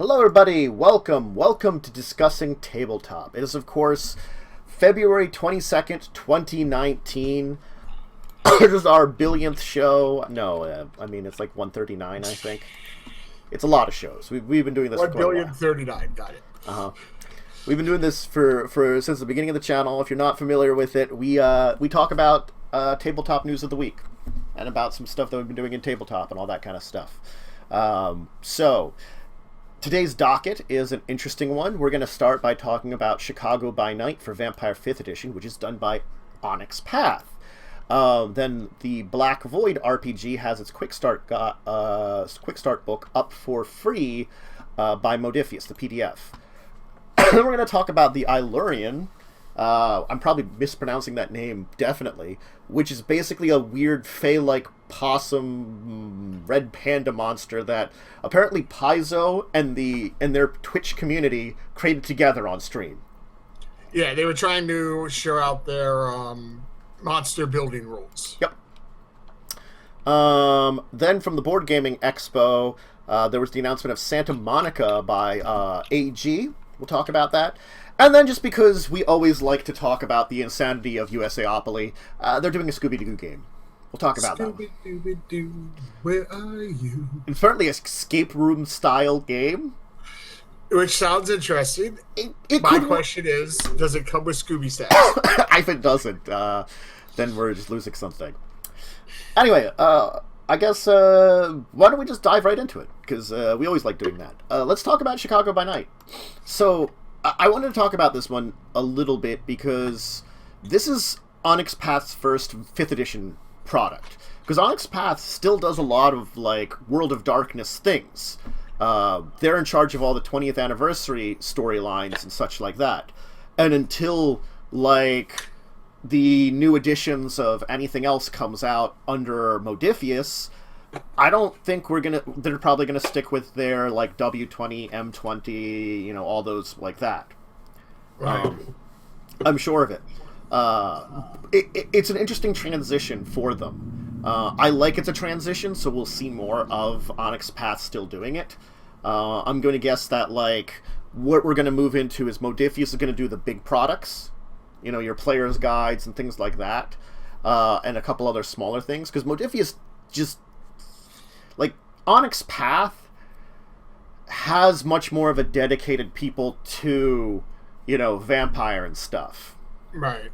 Hello everybody, welcome to Discussing Tabletop. It is of course February 22nd, 2019. This is our billionth show. No, I mean it's like 139, I think. It's a lot of shows. We've been doing this for quite a while. 1,039,000,039, got it. We've been doing this for since the beginning of the channel. If you're not familiar with it, we talk about tabletop news of the week and about some stuff that we've been doing in tabletop and all that kind of stuff. So today's docket is an interesting one. We're going to start by talking about Chicago by Night for Vampire 5th Edition, which is done by Onyx Path. Then the Black Void RPG has its Quickstart book up for free by Modiphius, the PDF. Then we're going to talk about the Ailurian. I'm probably mispronouncing that name, definitely, which is basically a weird fey-like possum red panda monster that apparently Paizo and their Twitch community created together on stream. Yeah, they were trying to show out their monster building rules. Yep. Then from the Board Gaming Expo, there was the announcement of Santa Monica by AG. We'll talk about that. And then just because we always like to talk about the insanity of Usaopoly, they're doing a Scooby-Doo game. We'll talk about that one. Scooby-Doo, where are you? It's apparently an escape room style game. Which sounds interesting. My question is, does it come with Scooby stats? If it doesn't, then we're just losing something. Anyway, I guess, why don't we just dive right into it? Because we always like doing that. Let's talk about Chicago by Night. So, I wanted to talk about this one a little bit because this is Onyx Path's first 5th edition product. Because Onyx Path still does a lot of, like, World of Darkness things. They're in charge of all the 20th anniversary storylines and such like that. And until, like, the new editions of anything else comes out under Modiphius, I don't think they're probably gonna stick with their, like, W20, M20, you know, all those like that. Right. I'm sure of it. It's an interesting transition for them. I like it's a transition, so we'll see more of Onyx Path still doing it. I'm going to guess that, like, what we're going to move into is Modiphius is going to do the big products, you know, your player's guides and things like that, and a couple other smaller things, because Modiphius just, like, Onyx Path has much more of a dedicated people to, you know, vampire and stuff. Right.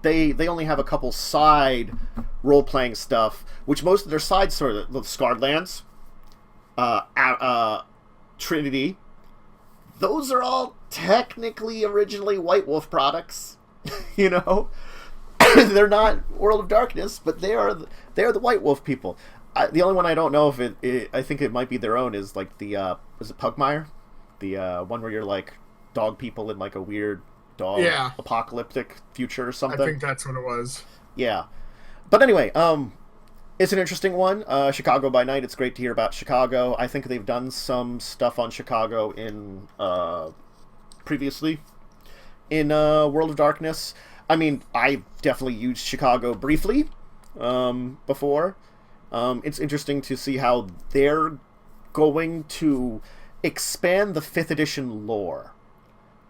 They only have a couple side role-playing stuff, which most of their sides sort of the Scarred Lands, Trinity. Those are all technically originally White Wolf products, you know. They're not World of Darkness, but they are the White Wolf people. The only one I don't know if I think it might be their own is like the is it Pugmire, the one where you're like dog people in like a weird dog apocalyptic future or something. I think that's what it was. Yeah, but anyway, it's an interesting one. Chicago by Night. It's great to hear about Chicago. I think they've done some stuff on Chicago in previously in World of Darkness. I mean, I definitely used Chicago briefly before. It's interesting to see how they're going to expand the 5th edition lore,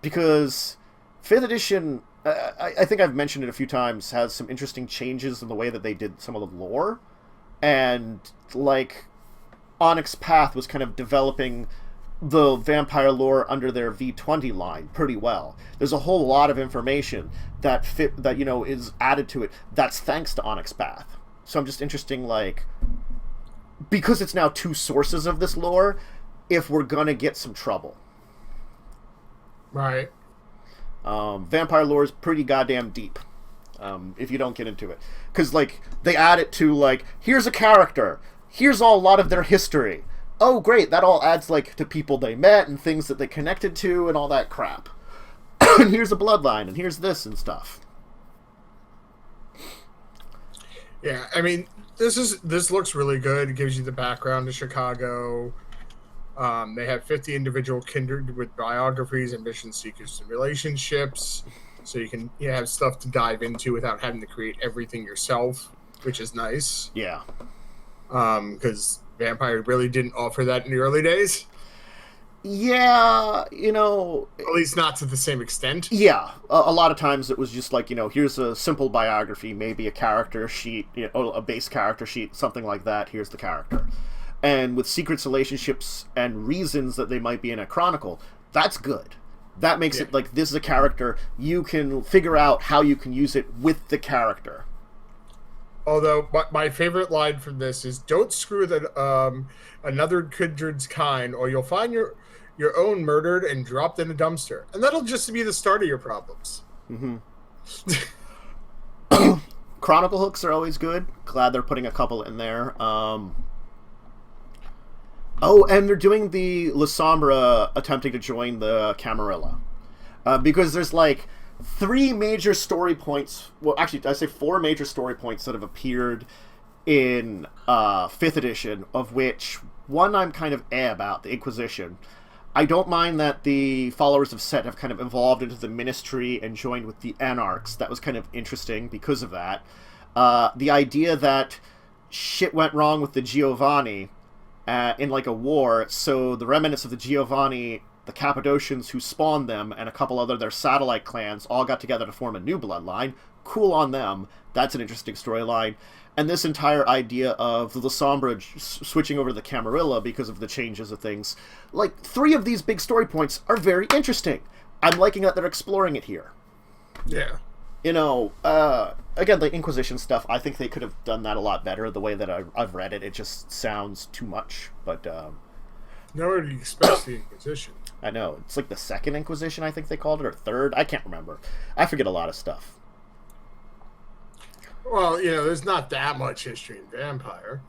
because 5th edition, I think I've mentioned it a few times, has some interesting changes in the way that they did some of the lore. And, like, Onyx Path was kind of developing the vampire lore under their V20 line pretty well. There's a whole lot of information that you know, is added to it. That's thanks to Onyx Path. So I'm just interested, like, because it's now two sources of this lore, if we're gonna get some trouble. Right. Vampire lore is pretty goddamn deep. If you don't get into it. Because, like, they add it to, like, here's a character. Here's a lot of their history. Oh, great, that all adds, like, to people they met and things that they connected to and all that crap. And here's a bloodline, and here's this and stuff. Yeah, I mean, this looks really good. It gives you the background to Chicago. They have 50 individual kindred with biographies and mission seekers and relationships. So you can have stuff to dive into without having to create everything yourself, which is nice. Yeah. Because Vampire really didn't offer that in the early days. Yeah, you know... At least not to the same extent. Yeah, a lot of times it was just like, you know, here's a simple biography, maybe a character sheet, you know, a base character sheet, something like that, here's the character. And with secrets, relationships, and reasons that they might be in a chronicle, that's good. That makes it like, this is a character, you can figure out how you can use it with the character. Although, my favorite line from this is, don't screw with another kindred's kind, or you'll find your own murdered and dropped in a dumpster. And that'll just be the start of your problems. Mm-hmm. Chronicle hooks are always good. Glad they're putting a couple in there. Oh, and they're doing the Lasombra attempting to join the Camarilla. Because there's like 3 major story points. Well, actually, I say 4 major story points that have appeared in 5th edition, of which one I'm kind of about, the Inquisition. I don't mind that the followers of Set have kind of evolved into the Ministry and joined with the Anarchs. That was kind of interesting because of that. The idea that shit went wrong with the Giovanni in like a war, so the remnants of the Giovanni, the Cappadocians who spawned them, and a couple other their satellite clans all got together to form a new bloodline. Cool on them. That's an interesting storyline. And this entire idea of the Lasombra switching over to the Camarilla because of the changes of things. Like, 3 of these big story points are very interesting. I'm liking that they're exploring it here. Yeah. You know, again, the Inquisition stuff, I think they could have done that a lot better. The way that I've read it, it just sounds too much. But, nobody expects the Inquisition. I know. It's like the 2nd Inquisition, I think they called it, or 3rd. I can't remember. I forget a lot of stuff. Well, you know, there's not that much history in Vampire.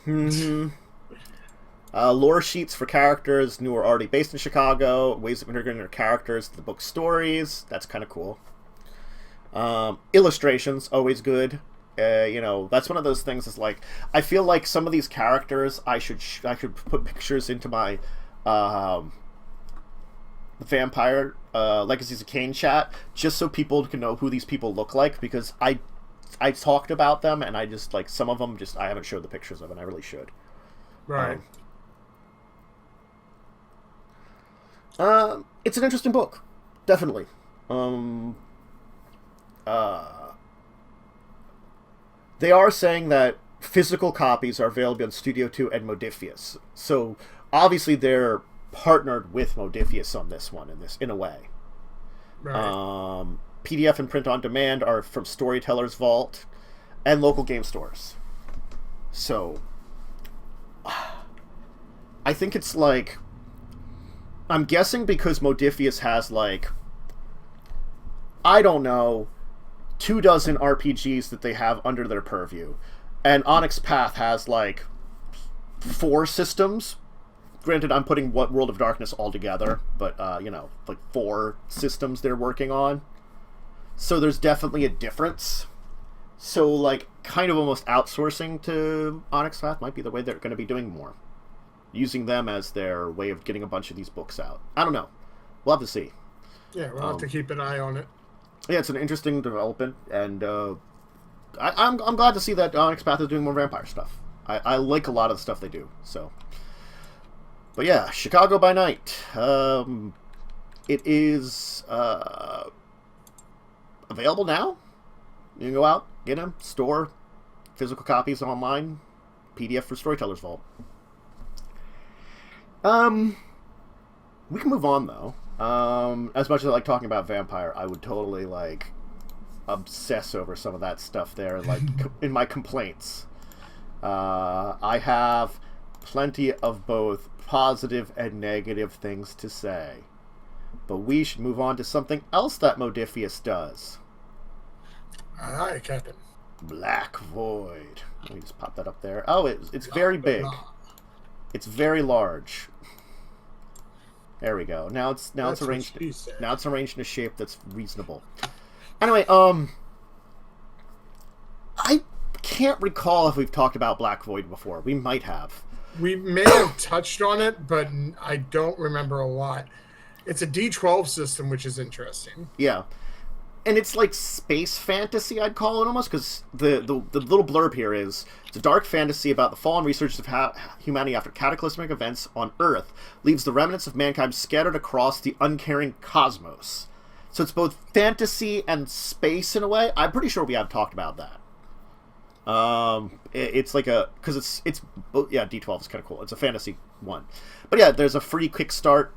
Mm-hmm. Lore sheets for characters new or already based in Chicago. Ways of integrating their characters to the book stories. That's kind of cool. Illustrations, always good. You know, that's one of those things. Is like, I feel like some of these characters, I should put pictures into my Vampire Legacies of Kain chat, just so people can know who these people look like, because I talked about them, and I just, like, some of them just, I haven't showed the pictures of, and I really should. Right. It's an interesting book. Definitely. They are saying that physical copies are available on Studio 2 and Modiphius. So, obviously, they're partnered with Modiphius on this one, in a way. Right. PDF and print on demand are from Storyteller's Vault and local game stores. So, I think it's like, I'm guessing because Modiphius has like, I don't know, 24 RPGs that they have under their purview, and Onyx Path has like 4 systems. Granted, I'm putting World of Darkness all together, but you know, like 4 systems they're working on. So there's definitely a difference. So, like, kind of almost outsourcing to Onyx Path might be the way they're going to be doing more. Using them as their way of getting a bunch of these books out. I don't know. We'll have to see. Yeah, we'll have to keep an eye on it. Yeah, it's an interesting development, and I'm glad to see that Onyx Path is doing more vampire stuff. I like a lot of the stuff they do, so. But yeah, Chicago by Night. It is available now. You can go out, get them, store, physical copies online, PDF for Storyteller's Vault. We can move on, though. As much as I like talking about Vampire, I would totally, like, obsess over some of that stuff there, like, in my complaints. I have plenty of both positive and negative things to say. But we should move on to something else that Modiphius does. Aye, Captain. Black Void. Let me just pop that up there. Oh, it's very big. It's very large. There we go. Now it's arranged. Now it's arranged in a shape that's reasonable. Anyway, I can't recall if we've talked about Black Void before. We might have. We may have touched on it, but I don't remember a lot. It's a D12 system, which is interesting. Yeah. and it's like space fantasy, I'd call it almost, because the little blurb here is, it's a dark fantasy about the fallen research of humanity after cataclysmic events on Earth leaves the remnants of mankind scattered across the uncaring cosmos. So it's both fantasy and space in a way. I'm pretty sure we have talked about that. It's like a, because it's yeah, D12 is kind of cool. It's a fantasy one, but yeah, there's a free Quickstart,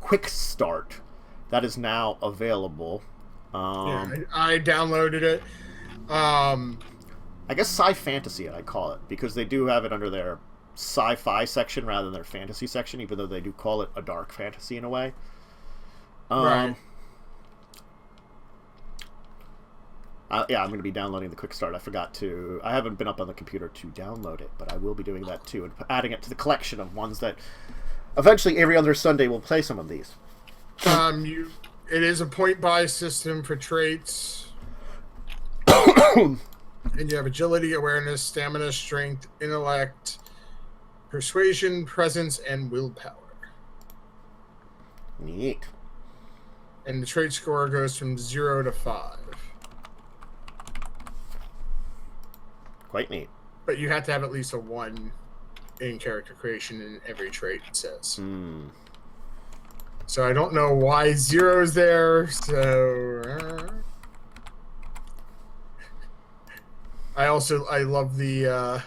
Quickstart that is now available. Yeah, I downloaded it. I guess sci-fantasy, I call it, because they do have it under their sci-fi section rather than their fantasy section, even though they do call it a dark fantasy in a way. Right. Yeah, I'm going to be downloading the Quickstart. I haven't been up on the computer to download it, but I will be doing that too, and adding it to the collection of ones that eventually every other Sunday will play some of these. It is a point-buy system for traits. And you have agility, awareness, stamina, strength, intellect, persuasion, presence, and willpower. Neat. And the trait score goes from 0 to 5. Quite neat. But you have to have at least a 1 in character creation in every trait, it says. So I don't know why 0 is there, so... I love the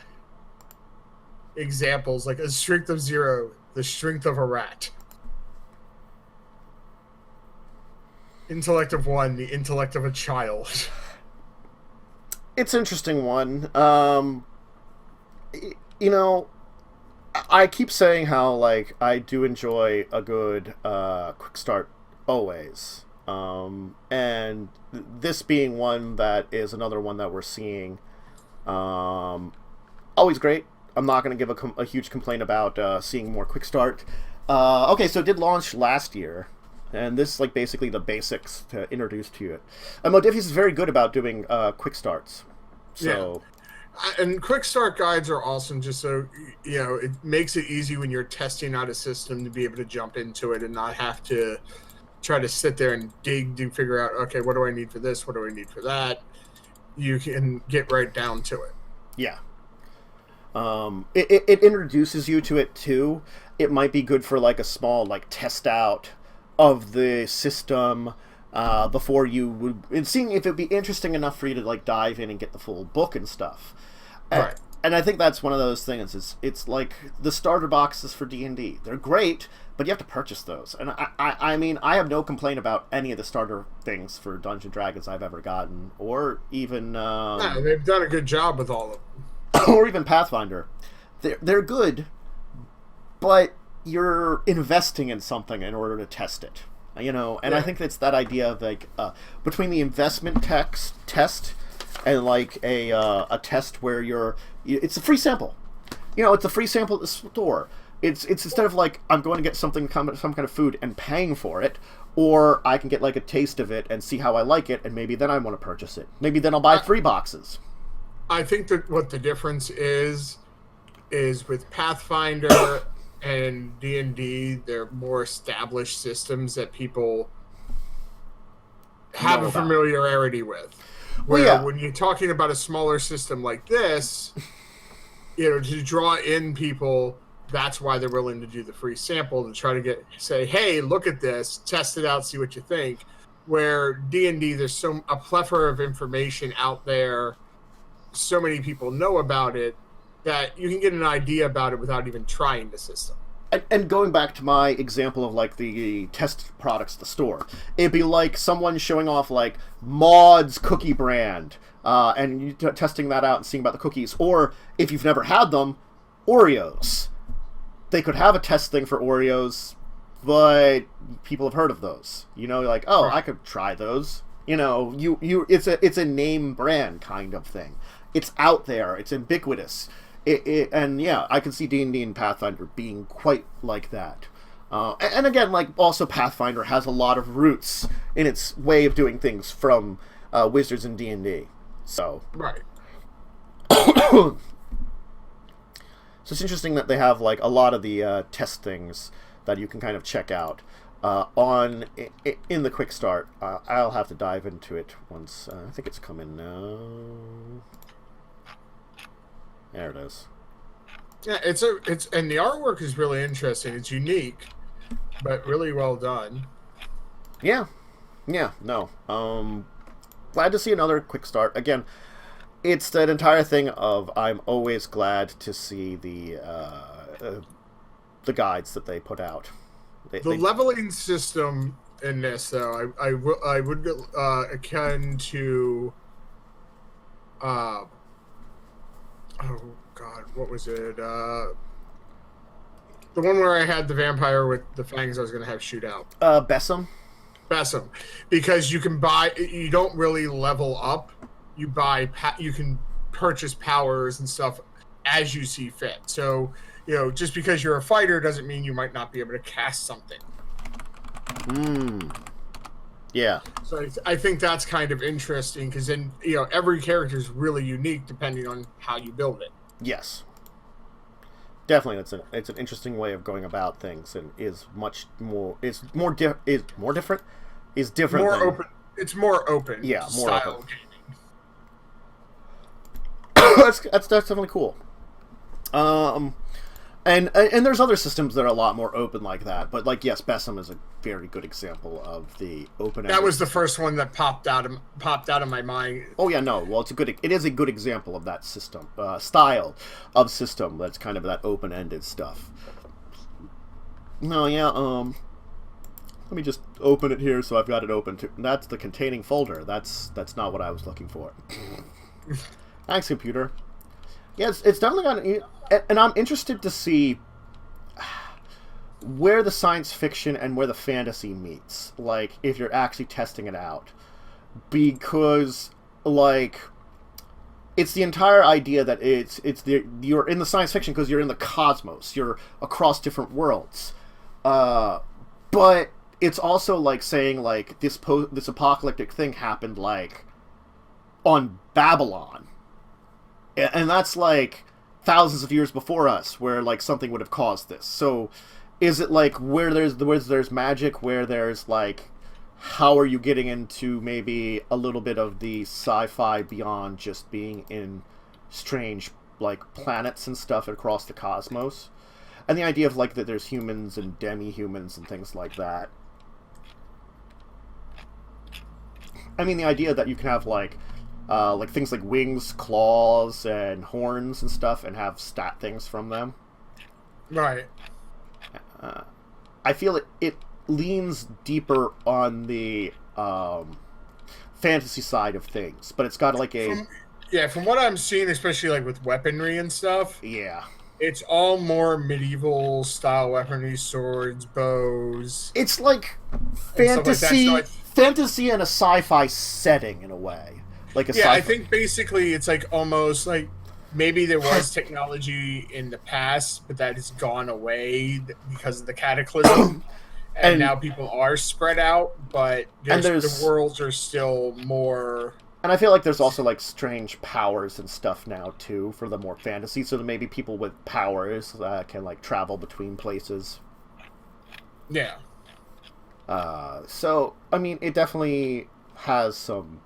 examples, like a strength of 0, the strength of a rat. Intellect of 1, the intellect of a child. It's an interesting one. You know, I keep saying how, like, I do enjoy a good quick start always. And this being one that is another one that we're seeing. Always great. I'm not going to give a huge complaint about seeing more quick start. Okay, so it did launch last year. And this is like basically the basics to introduce to it. Modiphius is very good about doing quick starts. So, yeah. And quick start guides are awesome. Just so you know, it makes it easy when you're testing out a system to be able to jump into it and not have to try to sit there and dig to figure out, okay, what do I need for this? What do I need for that? You can get right down to it. Yeah. It introduces you to it too. It might be good for like a small like test out of the system before you would, and seeing if it'd be interesting enough for you to like dive in and get the full book and stuff. Right. And I think that's one of those things. It's like the starter boxes for D&D. They're great, but you have to purchase those. And I mean, I have no complaint about any of the starter things for Dungeons and Dragons I've ever gotten, or even no, they've done a good job with all of them. Or even Pathfinder. They're good, but you're investing in something in order to test it, you know. And yeah. I think it's that idea of like between the investment test and like a test where it's a free sample, you know. It's a free sample at the store. It's instead of like I'm going to get some kind of food and paying for it, or I can get like a taste of it and see how I like it, and maybe then I want to purchase it. Maybe then I'll buy 3 boxes. I think that what the difference is with Pathfinder and D&D, they're more established systems that people have a familiarity with. Where when you're talking about a smaller system like this, you know, to draw in people, that's why they're willing to do the free sample, to try to say, hey, look at this, test it out, see what you think. Where D&D, there's a plethora of information out there, so many people know about it, that you can get an idea about it without even trying the system. And going back to my example of like the test products at the store, it'd be like someone showing off like Maud's cookie brand, and you testing that out and seeing about the cookies. Or if you've never had them, Oreos. They could have a test thing for Oreos, but people have heard of those. You know, like, oh, right. I could try those. You know, it's a name brand kind of thing. It's out there. It's ubiquitous. And yeah, I can see D&D and Pathfinder being quite like that. And again, like also Pathfinder has a lot of roots in its way of doing things from Wizards and D&D. So right. So it's interesting that they have like a lot of the test things that you can kind of check out. in the Quickstart. I'll have to dive into it once. I think it's coming now. There it is. Yeah, it's and the artwork is really interesting. It's unique, but really well done. Yeah, no. Glad to see another Quickstart. Again, it's that entire thing of I'm always glad to see the guides that they put out. The leveling system in this, though, I would akin to, oh God, what was it? The one where I had the vampire with the fangs I was going to have shoot out. Besom, because you don't really level up. You can purchase powers and stuff as you see fit. So, just because you're a fighter doesn't mean you might not be able to cast something. Yeah. So I think that's kind of interesting because then, every character is really unique depending on how you build it. Yes. Definitely, it's an interesting way of going about things, and is different. More open. It's more open. Yeah, more style open. Gaming. That's definitely cool. And there's other systems that are a lot more open like that, but yes, Besom is a very good example of the open. That was the first one that popped out of my mind. Oh yeah, no, well it is a good example of that system style of system that's kind of that open-ended stuff. No, yeah, let me just open it here so I've got it open too. That's the containing folder. That's not what I was looking for. Thanks, computer. Yeah, it's definitely got, and I'm interested to see where the science fiction and where the fantasy meets. If you're actually testing it out, because it's the entire idea that you're in the science fiction because you're in the cosmos, you're across different worlds, but it's also saying this apocalyptic thing happened on Babylon. And that's thousands of years before us, where something would have caused this. So, is it where there's magic, where there's how are you getting into maybe a little bit of the sci-fi beyond just being in strange planets and stuff across the cosmos, and the idea of that there's humans and demi-humans and things like that. I mean, the idea that you can have things like wings, claws, and horns and stuff, and have stat things from them. Right. I feel it leans deeper on the fantasy side of things, but it's got from what I'm seeing, especially with weaponry and stuff. Yeah. It's all more medieval style weaponry, swords, bows. It's fantasy, fantasy in a sci-fi setting in a way. I think basically it's almost maybe there was technology in the past, but that has gone away because of the cataclysm, and now people are spread out, but the worlds are still more. And I feel there's also strange powers and stuff now too for the more fantasy, so that maybe people with powers can travel between places. Yeah. So I mean, it definitely has some.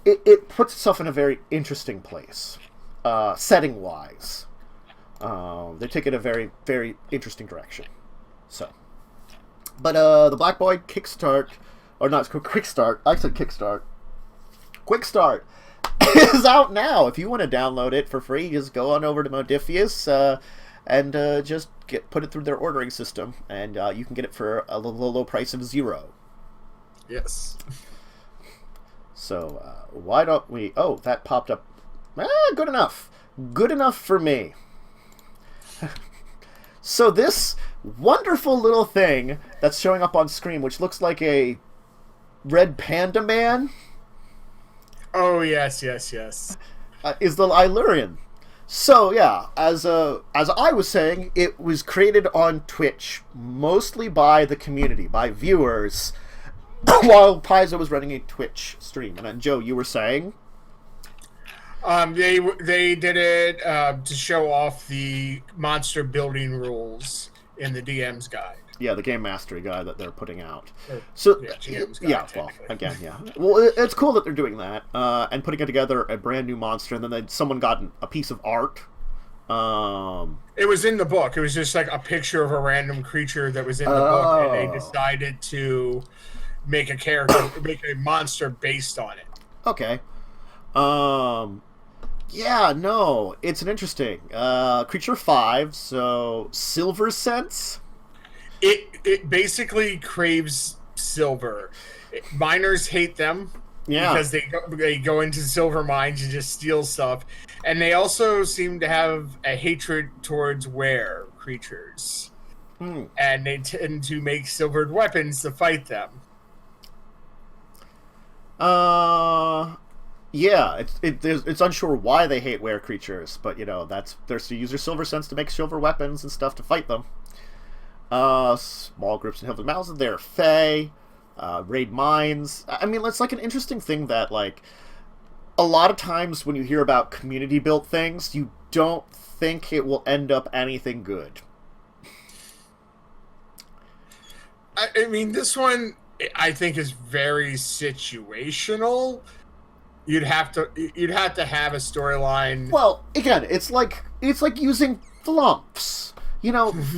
It puts itself in a very interesting place, setting-wise. They take it a very, very interesting direction. So, but the Black Boy Kickstart, or not Quickstart. I said Kickstart. Quickstart is out now. If you want to download it for free, just go on over to Modiphius and just put it through their ordering system, and you can get it for a low price of $0. Yes. So, why don't we... Oh, that popped up. Good enough. Good enough for me. So this wonderful little thing that's showing up on screen, which looks like a red panda man... Oh, yes. Is the Ailurian. So, yeah, as I was saying, it was created on Twitch, mostly by the community, by viewers... while Paizo was running a Twitch stream. And then, Joe, you were saying? They did it to show off the monster building rules in the DM's guide. Yeah, the game mastery guy that they're putting out. So GM's guy, well, again, yeah. Well, it's cool that they're doing that and putting together a brand new monster, and then someone got a piece of art. It was in the book. It was just like a picture of a random creature that was in the book, and they decided to make a monster based on it. Okay. Yeah, no, it's an interesting creature 5. So silver sense. It basically craves silver. Miners hate them because they go into silver mines and just steal stuff, and they also seem to have a hatred towards were creatures, and they tend to make silvered weapons to fight them. Yeah, it's unsure why they hate were creatures, but they're to use their silver sense to make silver weapons and stuff to fight them. Small groups in Hills and Mountains, they're Fae, raid mines. I mean, it's like an interesting thing that, like, a lot of times when you hear about community-built things, you don't think it will end up anything good. I mean, this one, I think, is very situational. You'd have to have a storyline. Well, again, it's like using flumps.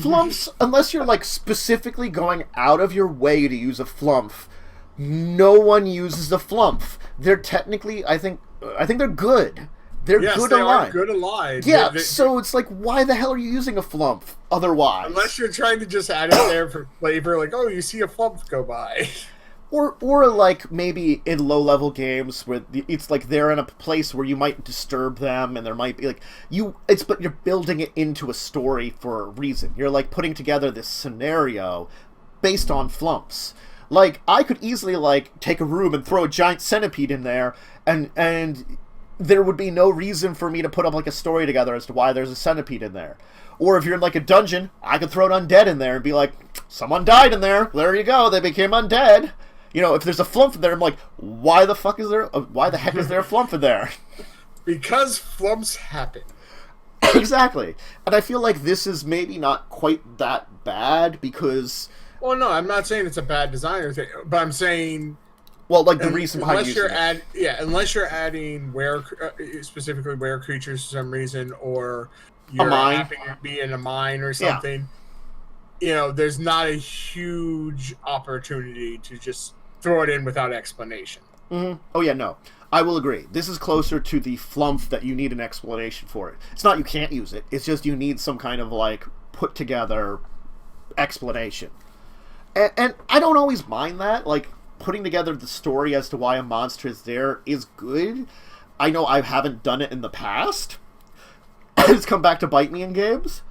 Flumps, unless you're, like, specifically going out of your way to use a flump, no one uses a flump. They're technically, I think they're good. They're good aligned. Good aligned. Yeah, so it's like, why the hell are you using a flump otherwise? Unless you're trying to just add it there for flavor, like, oh, you see a flump go by. Or like maybe in low-level games where it's like they're in a place where you might disturb them, and there might be like but you're building it into a story for a reason. You're like putting together this scenario based on flumps. Like, I could easily like take a room and throw a giant centipede in there, and there would be no reason for me to put up like a story together as to why there's a centipede in there. Or if you're in like a dungeon, I could throw an undead in there and be like, someone died in there. There you go. They became undead. If there's a flump in there, I'm like, why the heck is there a flump in there? Because flumps happen. Exactly. And I feel like this is maybe not quite that bad because... Well, no, I'm not saying it's a bad designer thing, but I'm saying... Well, like the reason behind unless you're adding specifically were creatures for some reason, or you're having it be in a mine or something, there's not a huge opportunity to just throw it in without explanation. Mm-hmm. Oh, yeah, no. I will agree. This is closer to the flump that you need an explanation for it. It's not you can't use it. It's just you need some kind of, like, put-together explanation. And I don't always mind that. Like, putting together the story as to why a monster is there is good. I know I haven't done it in the past. It's come back to bite me in games.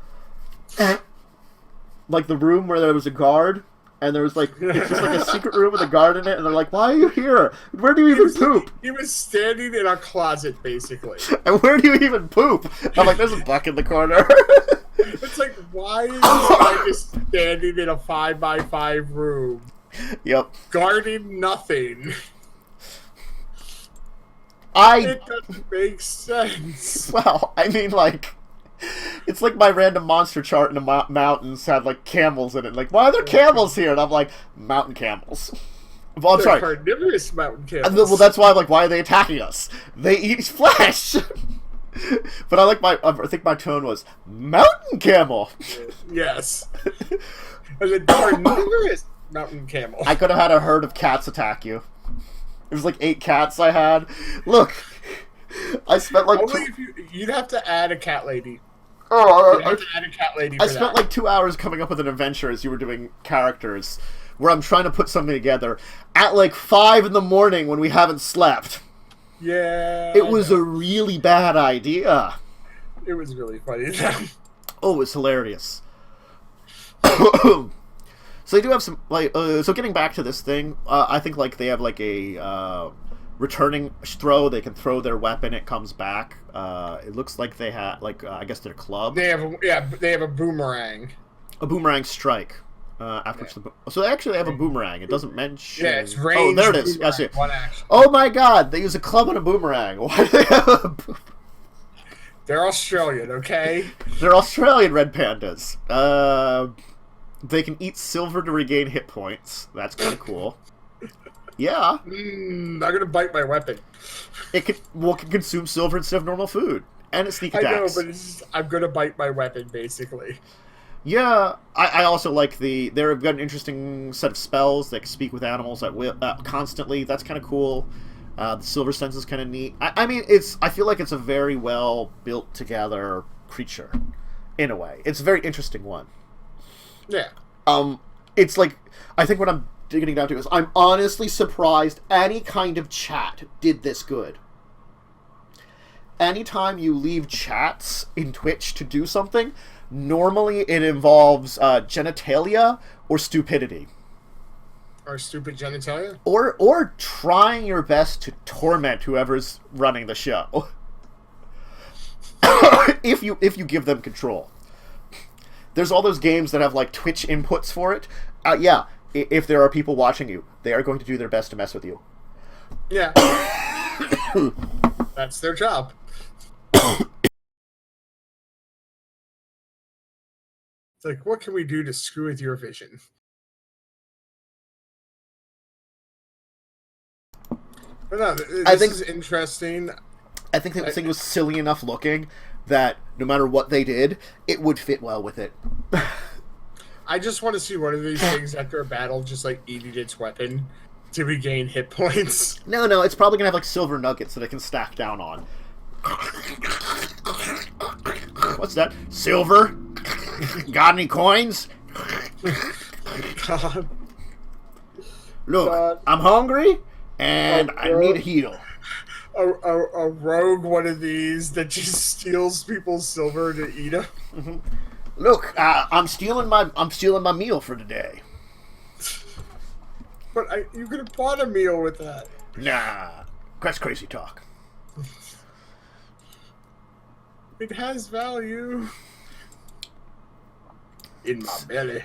Like the room where there was a guard, and there was like, it's just like a secret room with a guard in it, and they're like, why are you here? Where do you even poop? He was standing in a closet, basically. And where do you even poop? I'm like, there's a buck in the corner. It's like, why is this guy just standing in a 5x5 room? Yep. Guarding nothing. It doesn't make sense. Well, I mean, like, it's like my random monster chart in the mountains had, like, camels in it. Like, why are there camels here? And I'm like, mountain camels. Well, I'm sorry. Carnivorous mountain camels. Well, that's why I'm like, why are they attacking us? They eat flesh! But I think my tone was, mountain camel! Yes. I said, carnivorous mountain camel. I could have had a herd of cats attack you. It was like 8 cats I had. Look, I spent like... You'd have to add a cat lady. Oh, I spent like 2 hours coming up with an adventure as you were doing characters, where I'm trying to put something together at like 5 in the morning when we haven't slept. Yeah. It was a really bad idea. It was really funny. Oh, it was hilarious. So they do have some, like, so getting back to this thing, I think, like, they have, like, a returning throw. They can throw their weapon, it comes back. It looks like they have, like, I guess their club. They have a boomerang. A boomerang strike. So they actually have a boomerang. It doesn't mention... Yeah, it's ranged. Oh, there it is. I see. One action. Oh my god, they use a club and a boomerang. Why do they have a boomerang? They're Australian, okay? They're Australian red pandas. They can eat silver to regain hit points. That's kind of cool. Yeah. I'm gonna bite my weapon. It can consume silver instead of normal food. And it sneak attacks. I know, but I'm gonna bite my weapon, basically. Yeah, I also like they've got an interesting set of spells that can speak with animals constantly. That's kind of cool. The silver sense is kind of neat. I mean, I feel like it's a very well built together creature, in a way. It's a very interesting one. Yeah. It's like, I think what I'm getting down to is I'm honestly surprised any kind of chat did this good. Anytime you leave chats in Twitch to do something, normally it involves genitalia or stupidity. Or stupid genitalia? Or trying your best to torment whoever's running the show. if you give them control. There's all those games that have like Twitch inputs for it. Yeah, if there are people watching you, they are going to do their best to mess with you. Yeah. That's their job. It's like, what can we do to screw with your vision? But no, this is interesting. I think the thing was silly enough looking that no matter what they did, it would fit well with it. I just want to see one of these things after a battle just like eating its weapon to regain hit points. No, it's probably going to have like silver nuggets that it can stack down on. What's that? Silver? Got any coins? God. Look, God. I'm hungry and I need a heal. A rogue one of these that just steals people's silver to eat them. Mm-hmm. Look, I'm stealing my meal for today. But you could have bought a meal with that. Nah, that's crazy talk. It has value. In my belly.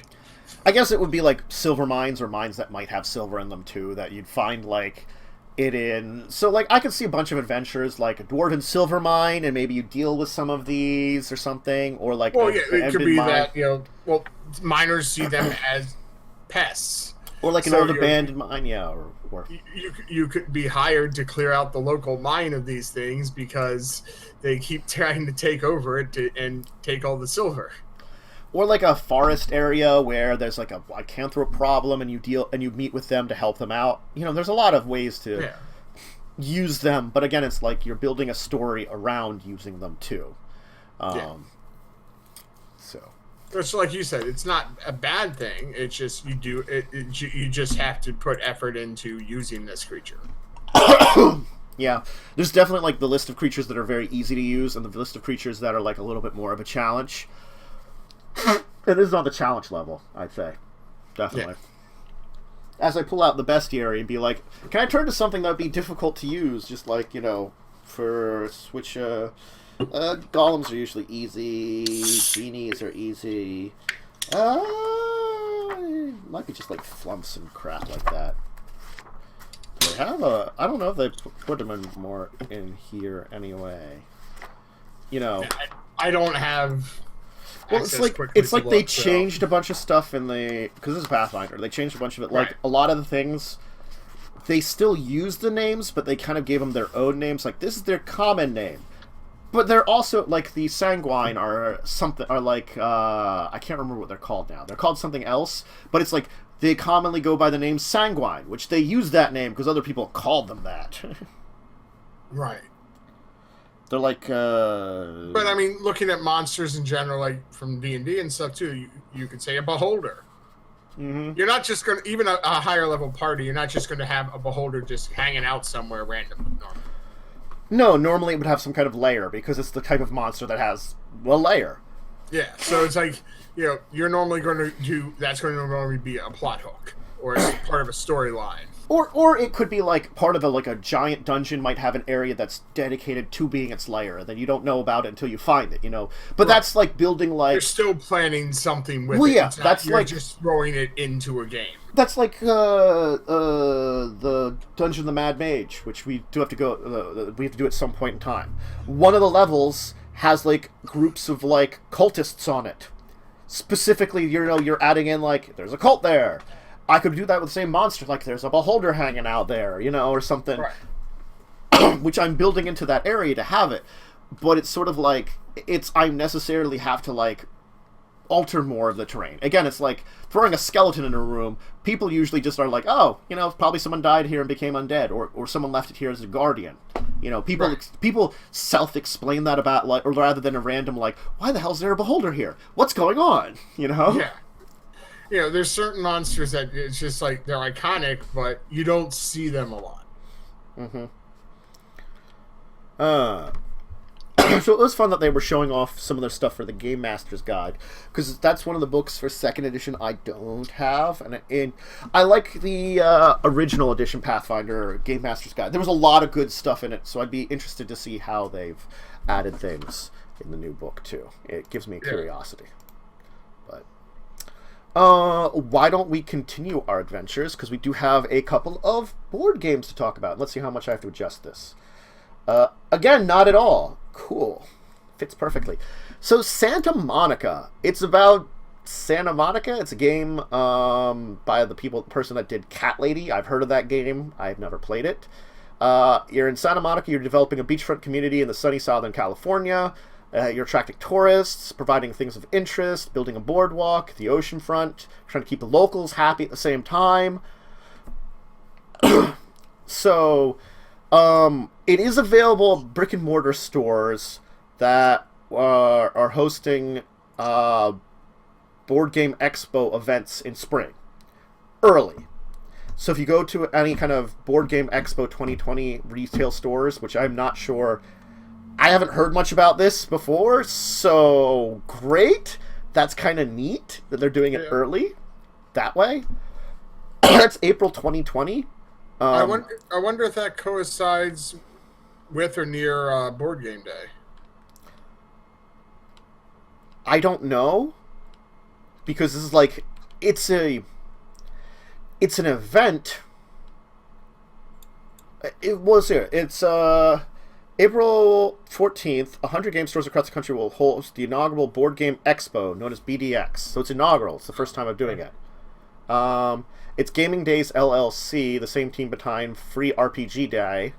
I guess it would be like silver mines or mines that might have silver in them too, that you'd find like it in. So like I could see a bunch of adventures like a dwarven silver mine, and maybe you deal with some of these or something, or like it could be mine. That miners see them as pests, or like an old abandoned mine, or you could be hired to clear out the local mine of these things because they keep trying to take over it and take all the silver. Or like a forest area where there's like a lycanthrope problem, and you meet with them to help them out. There's a lot of ways to use them, but again, it's like you're building a story around using them too. So, it's like you said, it's not a bad thing. It's just you just have to put effort into using this creature. Yeah, there's definitely like the list of creatures that are very easy to use, and the list of creatures that are like a little bit more of a challenge. It is on the challenge level, I'd say. Definitely. Yeah. As I pull out the bestiary and be like, can I turn to something that would be difficult to use? Just like, for Switch, golems are usually easy, genies are easy. Might be just like flumps and crap like that. Do they have I don't know if they put them in more in here anyway. I don't have... Well, it's like they changed a bunch of stuff in because this is Pathfinder. They changed a bunch of it. Like a lot of the things, they still use the names, but they kind of gave them their own names. Like this is their common name, but they're also like the Sanguine I can't remember what they're called now. They're called something else, but it's like they commonly go by the name Sanguine, which they use that name because other people called them that. Right. They're like, But I mean, looking at monsters in general, like from D&D and stuff too, you could say a beholder. Mm-hmm. You're not just going to, even a higher level party, you're not just going to have a beholder just hanging out somewhere random. No, normally it would have some kind of lair because it's the type of monster that has a lair. Yeah, so it's like, you're normally going to do, that's going to normally be a plot hook or it's part of a storyline. Or it could be like part of a giant dungeon might have an area that's dedicated to being its lair that you don't know about it until you find it, But that's like building like... You're still planning something with it. Well, yeah, that's you're like... just throwing it into a game. That's like the Dungeon of the Mad Mage, which we do have to go... we have to do at some point in time. One of the levels has like groups of like cultists on it. specifically, you're adding in, like, there's a cult there. I could do that with the same monster, like there's a beholder hanging out there, or something, right. Which I'm building into that area to have it. But it's sort of like, I necessarily have to, like, alter more of the terrain. Again, it's like throwing a skeleton in a room. People usually just are like, oh, probably someone died here and became undead, or someone left it here as a guardian. People right. People self-explain that about, like, or rather than a random, like, why the hell is there a beholder here? What's going on? Yeah. There's certain monsters that it's just like they're iconic, but you don't see them a lot. Mm-hmm. So it was fun that they were showing off some of their stuff for the Game Master's Guide, because that's one of the books for 2nd edition I don't have, and I like the original edition Pathfinder Game Master's Guide. There was a lot of good stuff in it, so I'd be interested to see how they've added things in the new book too. It gives me curiosity. But why don't we continue our adventures, because we do have a couple of board games to talk about. Let's see how much I have to adjust this. Again, not at all. Cool. Fits perfectly. So, Santa Monica. It's about Santa Monica. It's a game by the person that did Cat Lady. I've heard of that game. I've never played it. You're in Santa Monica. You're developing a beachfront community in the sunny Southern California. You're attracting tourists, providing things of interest, building a boardwalk, the ocean front, trying to keep the locals happy at the same time. So... it is available at brick and mortar stores that are hosting Board Game Expo events in spring. Early. So if you go to any kind of Board Game Expo 2020 retail stores, which I'm not sure... I haven't heard much about this before, so great. That's kind of neat that they're doing it early. That way. That's April 2020. I wonder if that coincides with or near Board Game Day. I don't know, because this is like it's an event. It was here. It's April 14th. 100 game stores across the country will host the inaugural Board Game Expo, known as BDX. So it's inaugural. It's the first time I'm doing it. It's Gaming Days LLC, the same team behind Free RPG Day.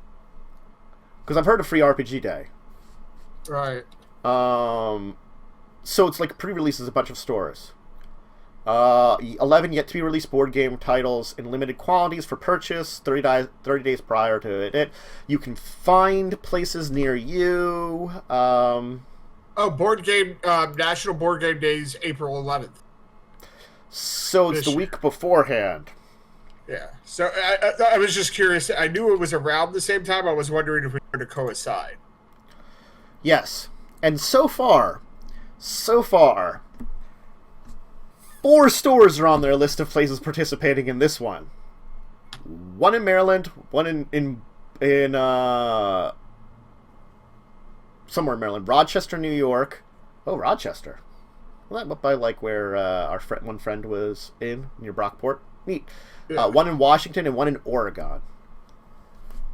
Because I've heard of Free RPG Day. Right. So it's like pre-releases a bunch of stores. 11 yet-to-be-released board game titles in limited quantities for purchase 30 days prior to it. You can find places near you. National Board Game Days, April 11th. So it's the week beforehand. Yeah. So I was just curious. I knew it was around the same time. I was wondering if we were to coincide. Yes. And so far, 4 stores are on their list of places participating in this one. One in Maryland, one in somewhere in Maryland, Rochester, New York. Oh, Rochester. Well, that up by like where our one friend was near Brockport. Neat. Yeah. One in Washington and one in Oregon.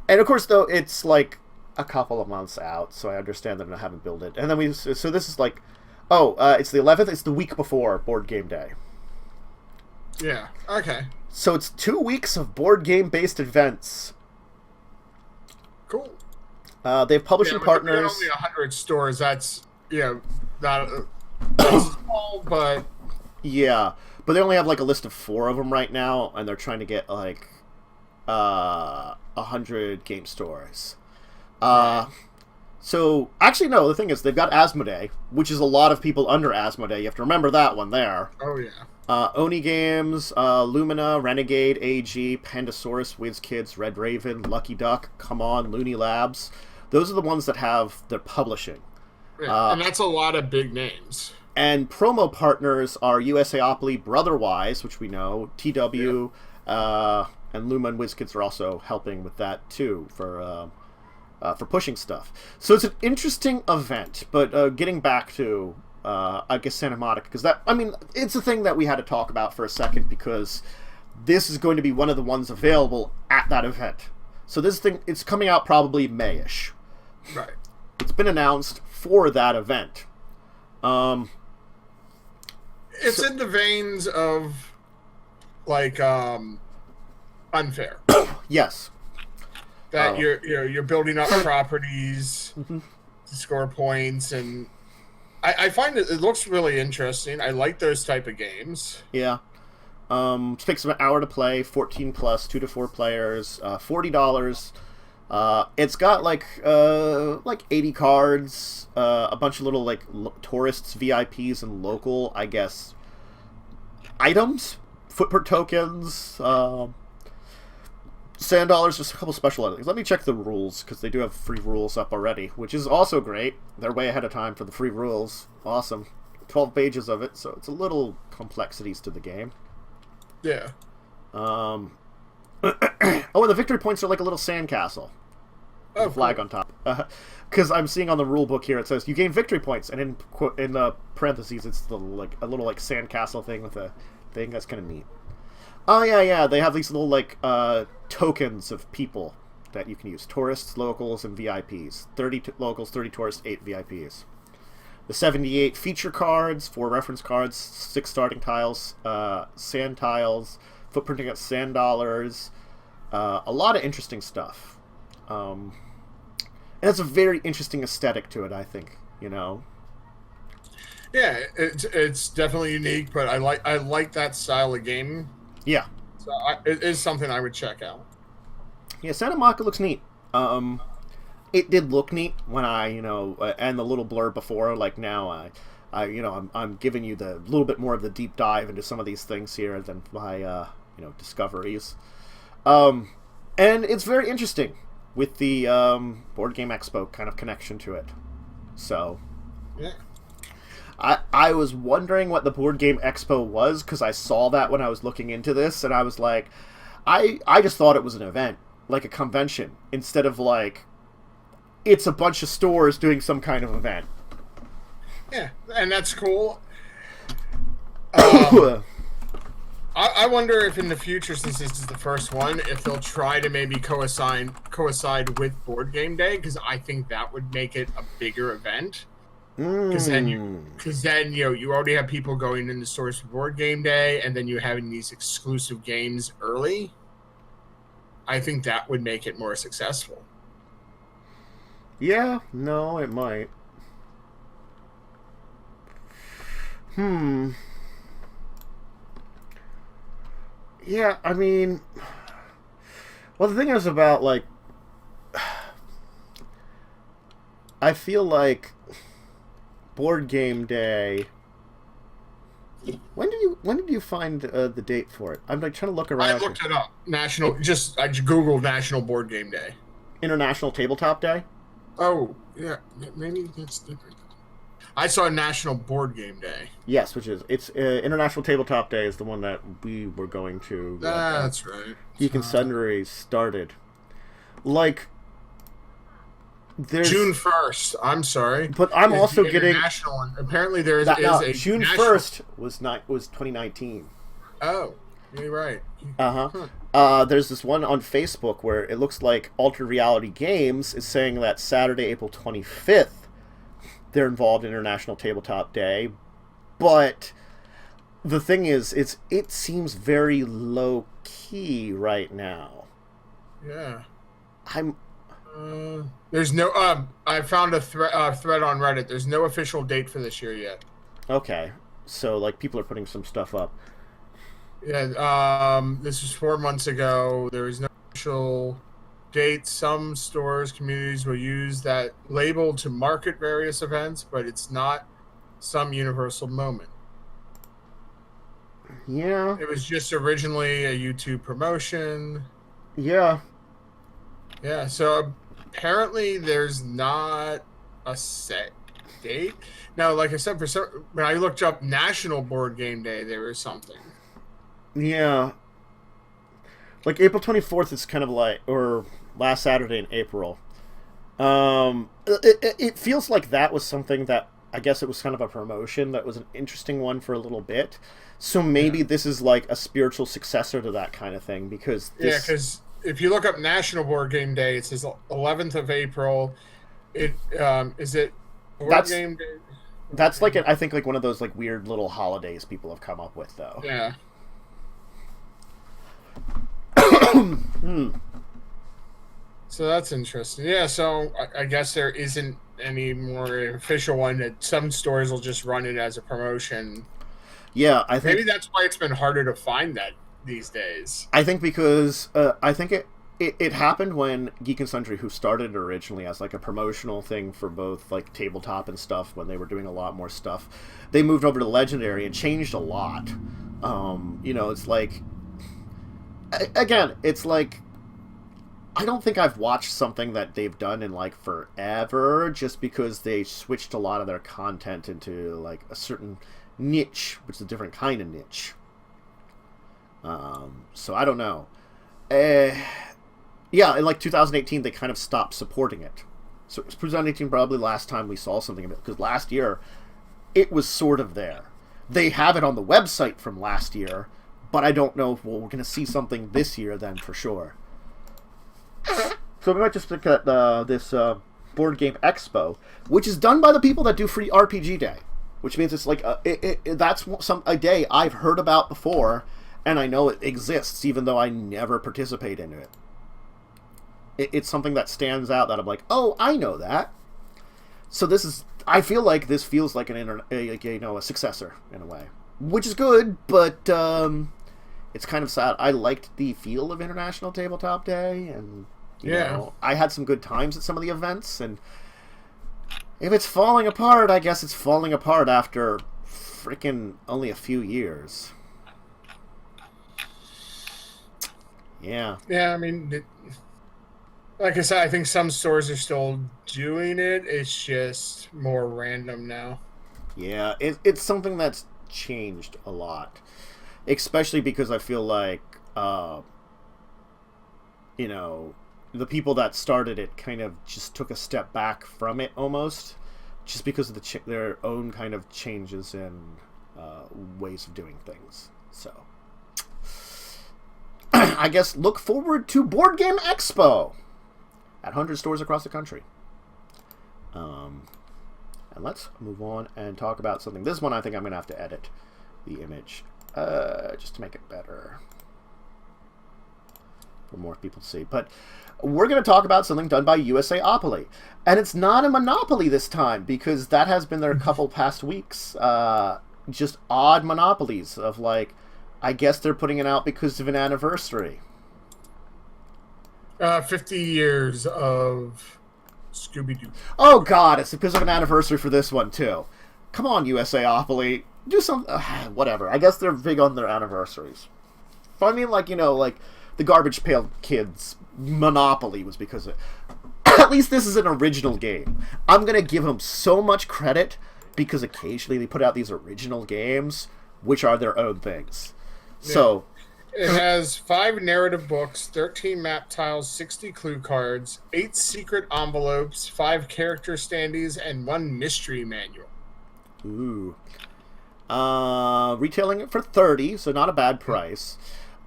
And of course, though, it's like a couple of months out, so I understand that I haven't built it. And then so this is like, it's the 11th. It's the week before Board Game Day. Yeah. Okay. So it's 2 weeks of board game based events. Cool. They have publishing partners. Only 100 stores. That's not that's small, but yeah. But they only have like a list of 4 of them right now, and they're trying to get like 100 game stores. So actually, no. The thing is, they've got Asmodee, which is a lot of people under Asmodee. You have to remember that one there. Oh yeah. Oni Games, Lumina, Renegade, AG, Pandasaurus, WizKids, Red Raven, Lucky Duck, Come On, Looney Labs. Those are the ones that have their publishing. Yeah, and that's a lot of big names. And promo partners are Usaopoly, Brotherwise, which we know, TW, and Luma and WizKids are also helping with that too for pushing stuff. So it's an interesting event. But getting back to I guess Santa Monica, because it's a thing that we had to talk about for a second, because this is going to be one of the ones available at that event. So this thing, it's coming out probably May-ish. Right. It's been announced for that event. It's in the veins of like Unfair. Yes. That you're building up properties to score points, and I find it looks really interesting. I like those type of games. Yeah. Takes about an hour to play, 14 plus, 2 to 4 players, $40. It's got like 80 cards, a bunch of little like tourists, VIPs, and local, I guess, items, footprint tokens, sand dollars, just a couple special items. Let me check the rules, because they do have free rules up already, which is also great. They're way ahead of time for the free rules. Awesome. 12 pages of it, so it's a little complexities to the game. Yeah. Oh, and the victory points are like a little sandcastle. Oh, flag cool. on top. Because I'm seeing on the rule book here, it says you gain victory points, and in parentheses, it's the like a little like sandcastle thing with a thing. That's kind of neat. Oh yeah. They have these little like tokens of people that you can use: tourists, locals, and VIPs. 30 locals, 30 tourists, 8 VIPs. The 78 feature cards, 4 reference cards, 6 starting tiles, sand tiles, footprinting at sand dollars. A lot of interesting stuff. And it's a very interesting aesthetic to it, I think, you know? Yeah, it's definitely unique, but I like that style of game. Yeah. So it is something I would check out. Yeah, Santa Monica looks neat. It did look neat when I, and the little blurb before, like now I'm giving you the little bit more of the deep dive into some of these things here than my, discoveries. And it's very interesting with the Board Game Expo kind of connection to it. So, yeah. I was wondering what the Board Game Expo was, because I saw that when I was looking into this, and I was like, I just thought it was an event, like a convention, instead of like, it's a bunch of stores doing some kind of event. Yeah, and that's cool. I wonder if in the future, since this is the first one, if they'll try to maybe coincide with Board Game Day, because I think that would make it a bigger event. Because then you already have people going in the stores for Board Game Day, and then you're having these exclusive games early. I think that would make it more successful. Yeah, no, it might. Yeah, I mean, well, the thing is about, like, I feel like Board Game Day. When did you find the date for it? I'm like trying to look around. I looked it up. I just googled National Board Game Day. International Tabletop Day. Oh yeah, maybe that's different. I saw National Board Game Day. Yes, it's International Tabletop Day is the one that we were going to. That's right. Geek and Sundry started. Like, there's June 1st. I'm sorry, but I'm also getting national one. Apparently, there is a June 1st was 2019. Oh, you're right. There's this one on Facebook where it looks like Altered Reality Games is saying that Saturday, April 25th, they're involved in International Tabletop Day, but the thing is, it seems very low key right now. Yeah. I'm. There's no. I found a thread on Reddit. There's no official date for this year yet. Okay, so like people are putting some stuff up. Yeah. This was 4 months ago. There is no official date. Some stores, communities will use that label to market various events, but it's not some universal moment. Yeah. It was just originally a YouTube promotion. Yeah. Yeah, so apparently there's not a set date. Now, like I said, when I looked up National Board Game Day, there was something. Yeah. Like April 24th is kind of like, or last Saturday in April. It feels like that was something that, I guess it was kind of a promotion that was an interesting one for a little bit. So maybe this is like a spiritual successor to that kind of thing, because Yeah, because if you look up National Board Game Day, it says 11th of April. Is it Board Game Day? That's like I think like one of those like weird little holidays people have come up with, though. Yeah. So that's interesting. Yeah, so I guess there isn't any more official one. That some stores will just run it as a promotion. Yeah, I think maybe that's why it's been harder to find that these days. I think because I think it happened when Geek and Sundry, who started it originally as like a promotional thing for both like tabletop and stuff, when they were doing a lot more stuff, they moved over to Legendary and changed a lot. It's like, again, it's like, I don't think I've watched something that they've done in like forever, just because they switched a lot of their content into like a certain niche, which is a different kind of niche. So I don't know. Yeah, in like 2018, they kind of stopped supporting it. So 2018 probably last time we saw something of it, because last year it was sort of there. They have it on the website from last year, but I don't know if we're going to see something this year then for sure. So we might just look at this Board Game Expo, which is done by the people that do Free RPG Day, which means it's like that's a day I've heard about before, and I know it exists, even though I never participate in it. It's something that stands out that I'm like, oh, I know that. So I feel like this feels like a successor in a way, which is good, but it's kind of sad. I liked the feel of International Tabletop Day, and you know, I had some good times at some of the events, and if it's falling apart, I guess it's falling apart after freaking only a few years. Yeah. Yeah, I mean, like I said, I think some stores are still doing it. It's just more random now. Yeah, it's something that's changed a lot. Especially because I feel like, the people that started it kind of just took a step back from it almost, just because of their own kind of changes in ways of doing things. So, I guess look forward to Board Game Expo at 100 stores across the country. And let's move on and talk about something. This one I think I'm going to have to edit the image just to make it better for more people to see. But we're going to talk about something done by Usaopoly. And it's not a Monopoly this time, because that has been there a couple past weeks. Just odd monopolies of like, I guess they're putting it out because of an anniversary. 50 years of Scooby-Doo. Oh god, it's because of an anniversary for this one too. Come on, Usaopoly. Do some... whatever. I guess they're big on their anniversaries. But I mean, like, like the Garbage Pail Kids Monopoly was because of... At least this is an original game. I'm going to give them so much credit because occasionally they put out these original games, which are their own things. Yeah. So... It has 5 narrative books, 13 map tiles, 60 clue cards, 8 secret envelopes, 5 character standees, and 1 mystery manual. Ooh. Retailing it for $30, so not a bad price.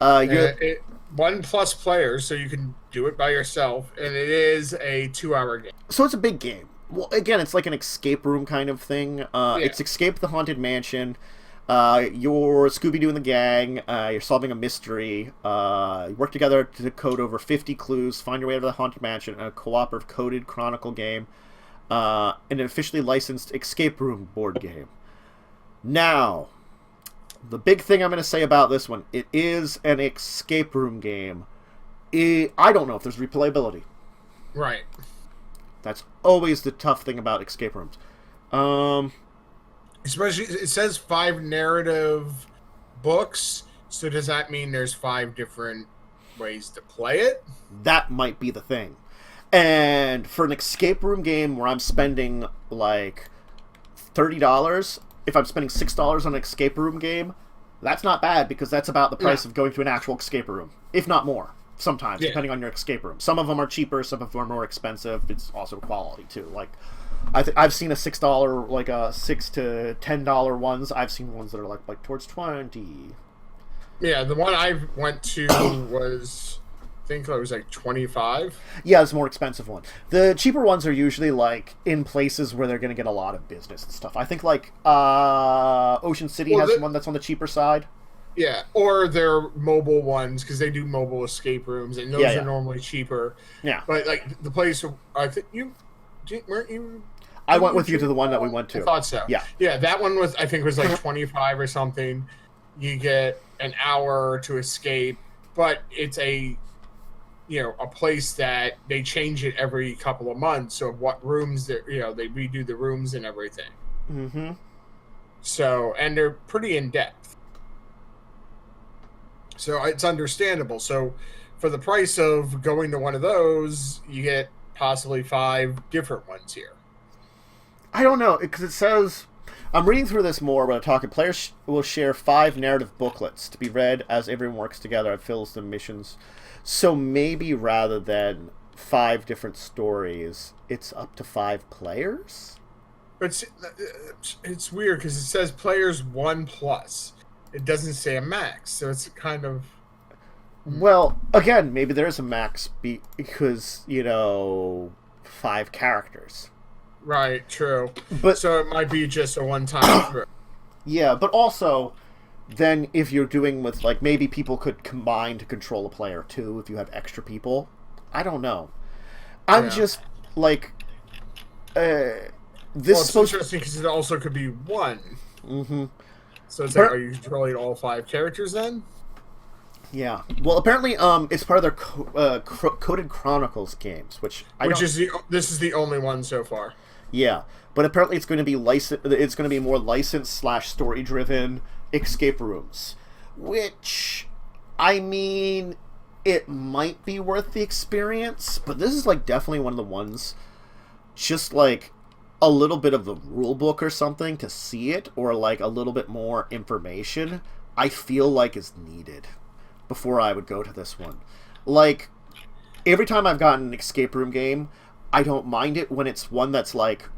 1+ players, so you can do it by yourself, and it is a 2-hour game. So it's a big game. Well, again, it's like an escape room kind of thing. It's Escape the Haunted Mansion. You're Scooby-Doo and the gang. You're solving a mystery. You work together to decode over 50 clues, find your way to the Haunted Mansion, a cooperative coded chronicle game, and an officially licensed escape room board game. Now, the big thing I'm going to say about this one, it is an escape room game. I don't know if there's replayability. Right. That's always the tough thing about escape rooms. Especially, it says 5 narrative books, so does that mean there's 5 different ways to play it? That might be the thing. And for an escape room game where I'm spending like $30, if I'm spending $6 on an escape room game, that's not bad, because that's about the price of going to an actual escape room, if not more. Sometimes, depending on your escape room. Some of them are cheaper, some of them are more expensive. It's also quality too. Like, I've seen a $6, like a $6 to $10 ones. I've seen ones that are like towards $20. Yeah, the one I went to was think it was like 25. Yeah, it's a more expensive one. The cheaper ones are usually like in places where they're going to get a lot of business and stuff. I think like Ocean City has one that's on the cheaper side. Yeah, or they're mobile ones because they do mobile escape rooms, and those are normally cheaper. Yeah, but like the place, I think weren't you? I went with you to the one that we went to. I thought so. Yeah. That one was, I think, was like 25 or something. You get an hour to escape, but it's a place that they change it every couple of months. So what rooms they redo the rooms and everything. Mm-hmm. So, and they're pretty in depth. So it's understandable. So for the price of going to one of those, you get possibly 5 different ones here. I don't know, because it says, I'm reading through this more, but I'm talking, players will share 5 narrative booklets to be read as everyone works together and fills the missions. So maybe rather than 5 different stories, it's up to 5 players? But it's weird, because it says players 1+. It doesn't say a max, so it's kind of... Well, again, maybe there is a max because, 5 characters. Right, true. But so it might be just a one-time through. Yeah, but also, then if you're doing with, like, maybe people could combine to control a player, too, if you have extra people. I don't know. I'm just, like... this is supposed interesting because it also could be 1. Mm-hmm. So it's like, are you controlling all 5 characters then? Yeah. Well, apparently, it's part of their Coded Chronicles games, this is the only one so far. Yeah, but apparently it's going to be It's going to be more licensed / story driven escape rooms, which, I mean, it might be worth the experience. But this is like definitely one of the ones, just like a little bit of the rule book or something to see it, or like a little bit more information, I feel like is needed before I would go to this one. Like, every time I've gotten an escape room game, I don't mind it when it's one that's like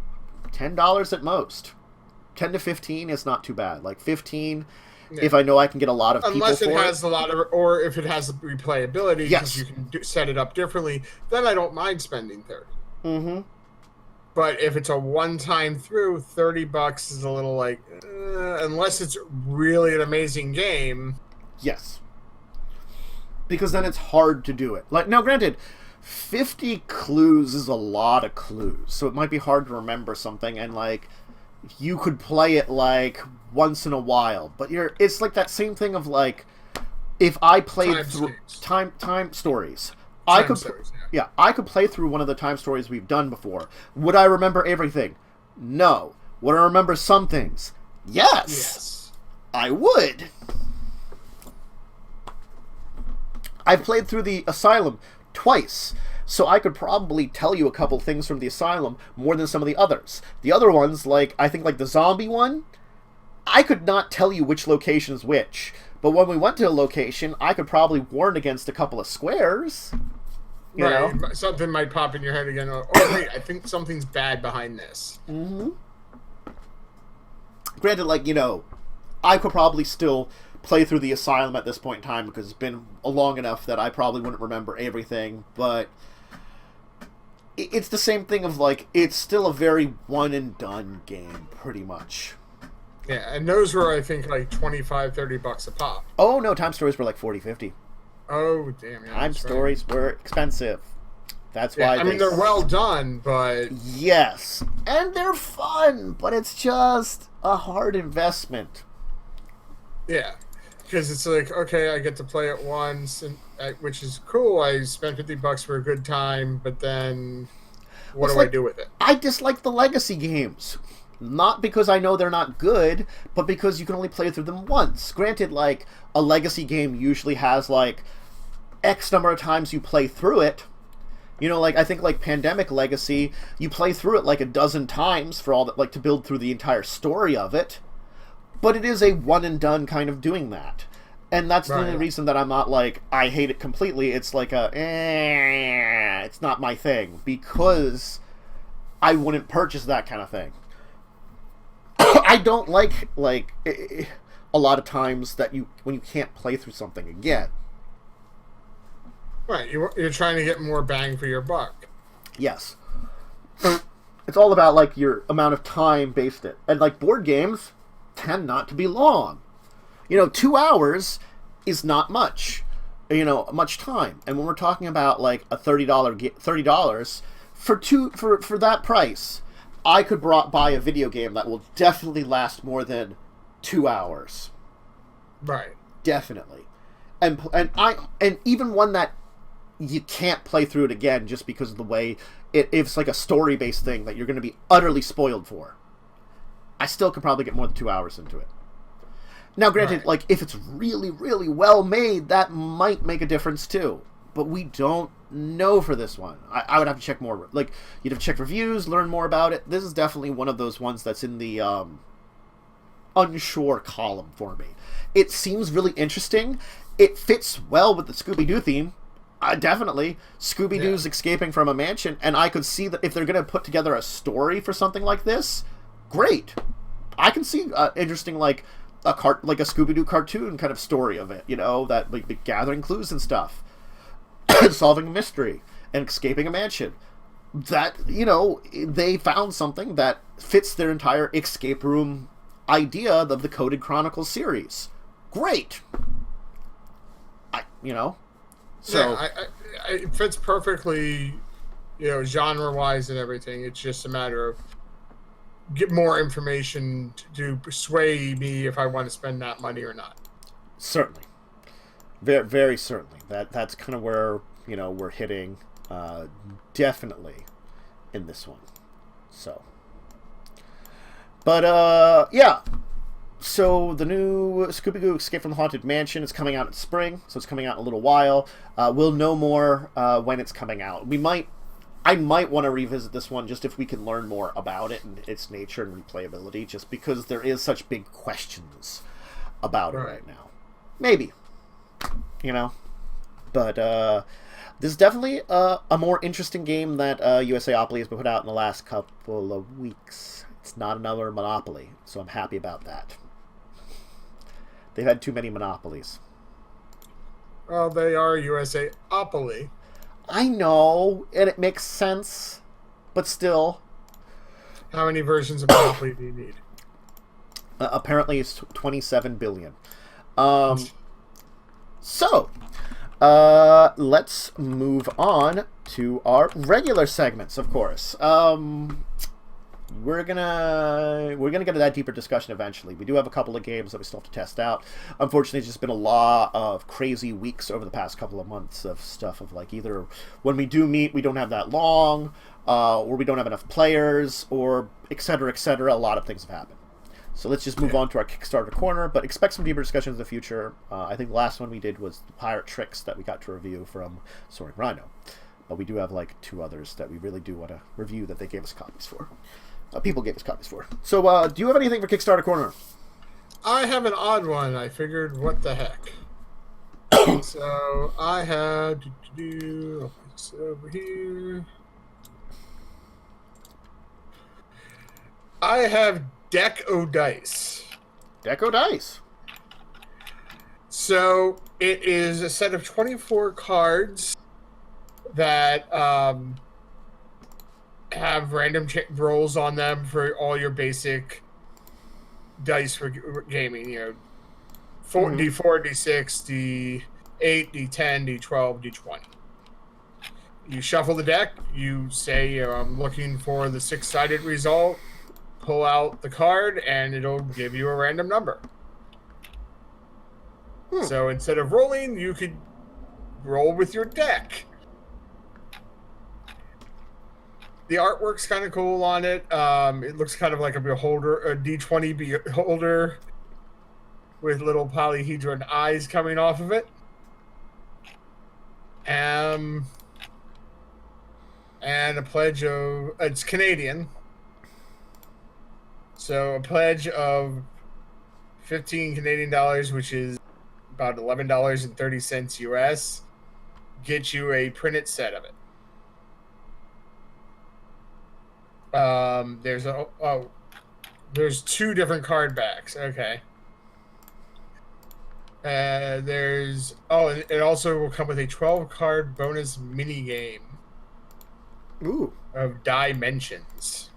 $10 at most. 10 to 15 is not too bad. Like 15, if I know I can get a lot of people unless it for has a lot of, or if it has replayability, because you can set it up differently, then I don't mind spending 30. Mm-hmm. But if it's a one-time through, $30 is a little like, unless it's really an amazing game. Yes. Because then it's hard to do it. Like, now granted, 50 clues is a lot of clues, so it might be hard to remember something, and like, you could play it like once in a while, but it's like that same thing of like, if I played through time stories, I could play through one of the time stories we've done before. Would I remember everything? No. Would I remember some things? Yes. I would. I've played through the Asylum twice, so I could probably tell you a couple things from the Asylum more than some of the others. The other ones, like, I think like the zombie one, I could not tell you which location is which. But when we went to a location, I could probably warn against a couple of squares. You know? Something might pop in your head again. Oh, wait, I think something's bad behind this. Mm-hmm. Granted, like, I could probably still play through the Asylum at this point in time because it's been long enough that I probably wouldn't remember everything, but it's the same thing of, like, it's still a very one-and-done game, pretty much. Yeah, and those were, I think, like $25-$30 a pop. Oh, no, time stories were like $40-$50. Oh, damn. Yeah, time stories were expensive. That's why they're well done, but... Yes, and they're fun, but it's just a hard investment. Yeah, because it's like, okay, I get to play it once, and which is cool. I spent $50 for a good time, but then what do I do with it? I dislike the legacy games. Not because I know they're not good, but because you can only play through them once. Granted, like, a legacy game usually has, like, X number of times you play through it. Like, I think, like, Pandemic Legacy, you play through it, like, a dozen times for all that, like, to build through the entire story of it. But it is a one-and-done kind of doing that. And that's the only reason that I'm not, like, I hate it completely. It's like it's not my thing. Because I wouldn't purchase that kind of thing. I don't like a lot of times that when you can't play through something again. Right, you're trying to get more bang for your buck. Yes. It's all about, like, your amount of time based it. And, like, board games tend not to be long. 2 hours is not much. Much time. And when we're talking about, like, a $30 for that price, I could buy a video game that will definitely last more than 2 hours. Right. Definitely. And even one that you can't play through it again just because of the way it's like a story-based thing that you're going to be utterly spoiled for. I still could probably get more than 2 hours into it. Now, granted, Right. like, if it's really, really well made, that might make a difference too. But we don't know for this one. I would have to check more. Like, you'd have to check reviews, learn more about it. This is definitely one of those ones that's in the unsure column for me. It seems really interesting. It fits well with the Scooby-Doo theme. Definitely. Scooby-Doo's escaping from a mansion, and I could see that if they're going to put together a story for something like this, great. I can see interesting, like a Scooby-Doo cartoon kind of story of it, that like gathering clues and stuff, solving a mystery and escaping a mansion. That, they found something that fits their entire escape room idea of the Coded Chronicles series. Great. So Yeah, it fits perfectly, genre-wise and everything. It's just a matter of get more information to sway me if I want to spend that money or not. Certainly. Very, very certainly. That's kind of where, we're hitting definitely in this one. So. But, yeah. So the new Scooby-Doo Escape from the Haunted Mansion is coming out in spring, so it's coming out in a little while. We'll know more when it's coming out. I might want to revisit this one just if we can learn more about it and its nature and replayability, just because there is such big questions about it right now. Maybe. But this is definitely a more interesting game that Usaopoly has put out in the last couple of weeks. It's not another Monopoly, so I'm happy about that. They've had too many monopolies. Well, they are Usaopoly. I know, and it makes sense, but still. How many versions of Monopoly do you need? Apparently, it's 27 billion. So, let's move on to our regular segments, of course. We're gonna get to that deeper discussion eventually. We do have a couple of games that we still have to test out. Unfortunately, it's just been a lot of crazy weeks over the past couple of months of stuff of, like, either when we do meet, we don't have that long, or we don't have enough players, or et cetera, et cetera. A lot of things have happened. So let's just move on to our Kickstarter Korner, but expect some deeper discussions in the future. I think the last one we did was the Pirate Tricks that we got to review from Soaring Rhino. But we do have, like, 2 others that we really do want to review that they gave us copies for. People gave us copies for. So, do you have anything for Kickstarter Korner? I have an odd one. I figured, what the heck? So, I have... It's over here. I have Deck-O Dice. Deck-O Dice. So, it is a set of 24 cards that have random rolls on them for all your basic dice for gaming. D4, D6, D8, D10, D12, D20. You shuffle the deck. You say, I'm looking for the 6-sided result. Pull out the card, and it'll give you a random number. So instead of rolling, you could roll with your deck. The artwork's kind of cool on it. It looks kind of like a beholder, a D20 beholder with little polyhedron eyes coming off of it. And a pledge of... It's Canadian. So a pledge of 15 Canadian dollars, which is about $11.30 US, gets you a printed set of it. There's 2 different card backs. Okay. and it also will come with a 12-card bonus mini game. Ooh. Of Dimensions.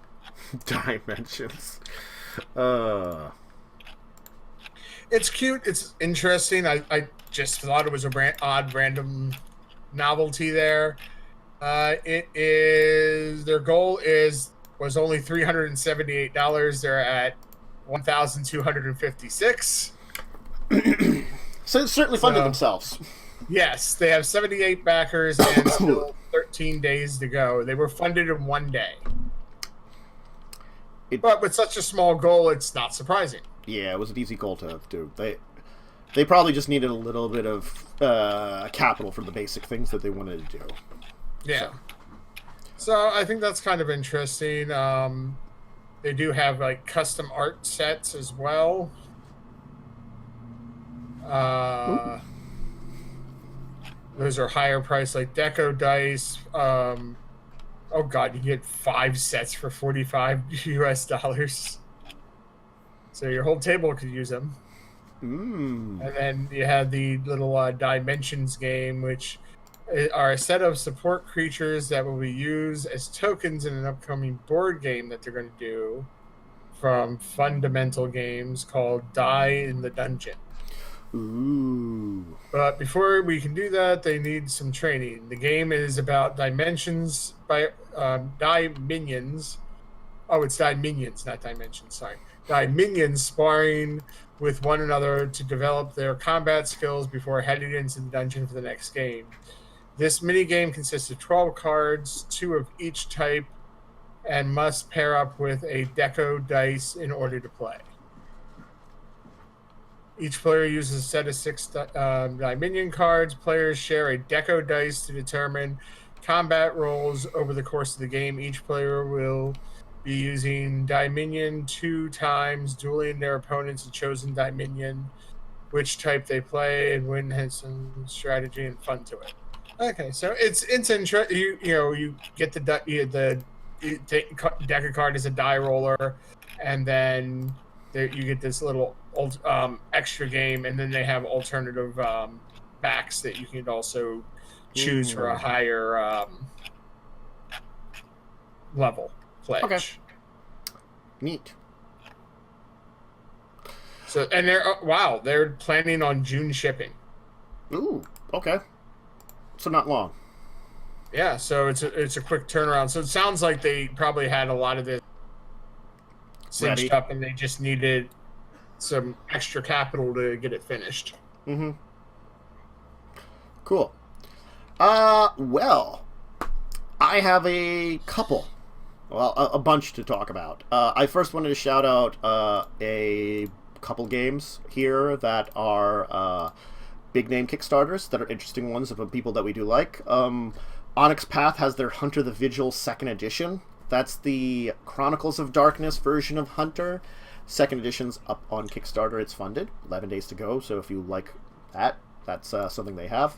Dimensions. It's cute. It's interesting. I just thought it was a odd random novelty there. Their goal was only $378. They're at $1,256. So it's certainly funded themselves. Yes, they have 78 backers and still 13 days to go. They were funded in one day. But with such a small goal, it's not surprising. Yeah, it was an easy goal to do. They probably just needed a little bit of capital for the basic things that they wanted to do. Yeah. So I think that's kind of interesting. They do have like custom art sets as well. Those are higher priced, like Deco dice. Oh god, you get 5 sets for $45 US. So your whole table could use them. And then you have the little Dimensions game, which are a set of support creatures that will be used as tokens in an upcoming board game that they're going to do from Fundamental Games called Die in the Dungeon. Ooh. But before we can do that, they need some training. The game is about dimensions by Minions. Oh, it's Minions, not Dimensions. Sorry, Minions sparring with one another to develop their combat skills before heading into the dungeon for the next game. This mini game consists of 12 cards, 2 of each type, and must pair up with a Deco dice in order to play. Each player uses a set of 6 Minion cards. Players share a Deco dice to determine combat rolls over the course of the game. Each player will be using Minion 2 times, dueling their opponent's chosen Minion, which type they play, and win has some strategy and fun to it. Okay, so it's interesting. You get the Deco card as a die roller, and then you get this little extra game, and then they have alternative backs that you can also choose for a higher level pledge. Okay. Neat. So, and they're planning on June shipping. Ooh, okay. So not long. Yeah, so it's a quick turnaround. So it sounds like they probably had a lot of this cinched up, and they just needed some extra capital to get it finished. Mm-hmm. Cool. Well, I have a couple. Well, a bunch to talk about. I first wanted to shout out a couple games here that are big name Kickstarters that are interesting ones of people that we do like. Onyx Path has their Hunter the Vigil 2nd edition. That's the Chronicles of Darkness version of Hunter. 2nd edition's up on Kickstarter. It's funded. 11 days to go, so if you like that, that's something they have.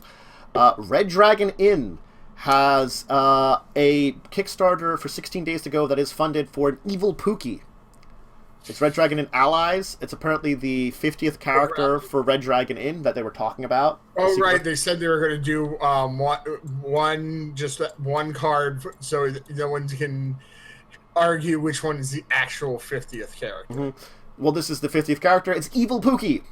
Red Dragon Inn has a Kickstarter for 16 days to go that is funded for an evil Pookie. It's Red Dragon Inn Allies. It's apparently the 50th character for Red Dragon Inn that they were talking about. Oh, right. They said they were going to do one card so no one can argue which one is the actual 50th character. Mm-hmm. Well, this is the 50th character. It's Evil Pookie.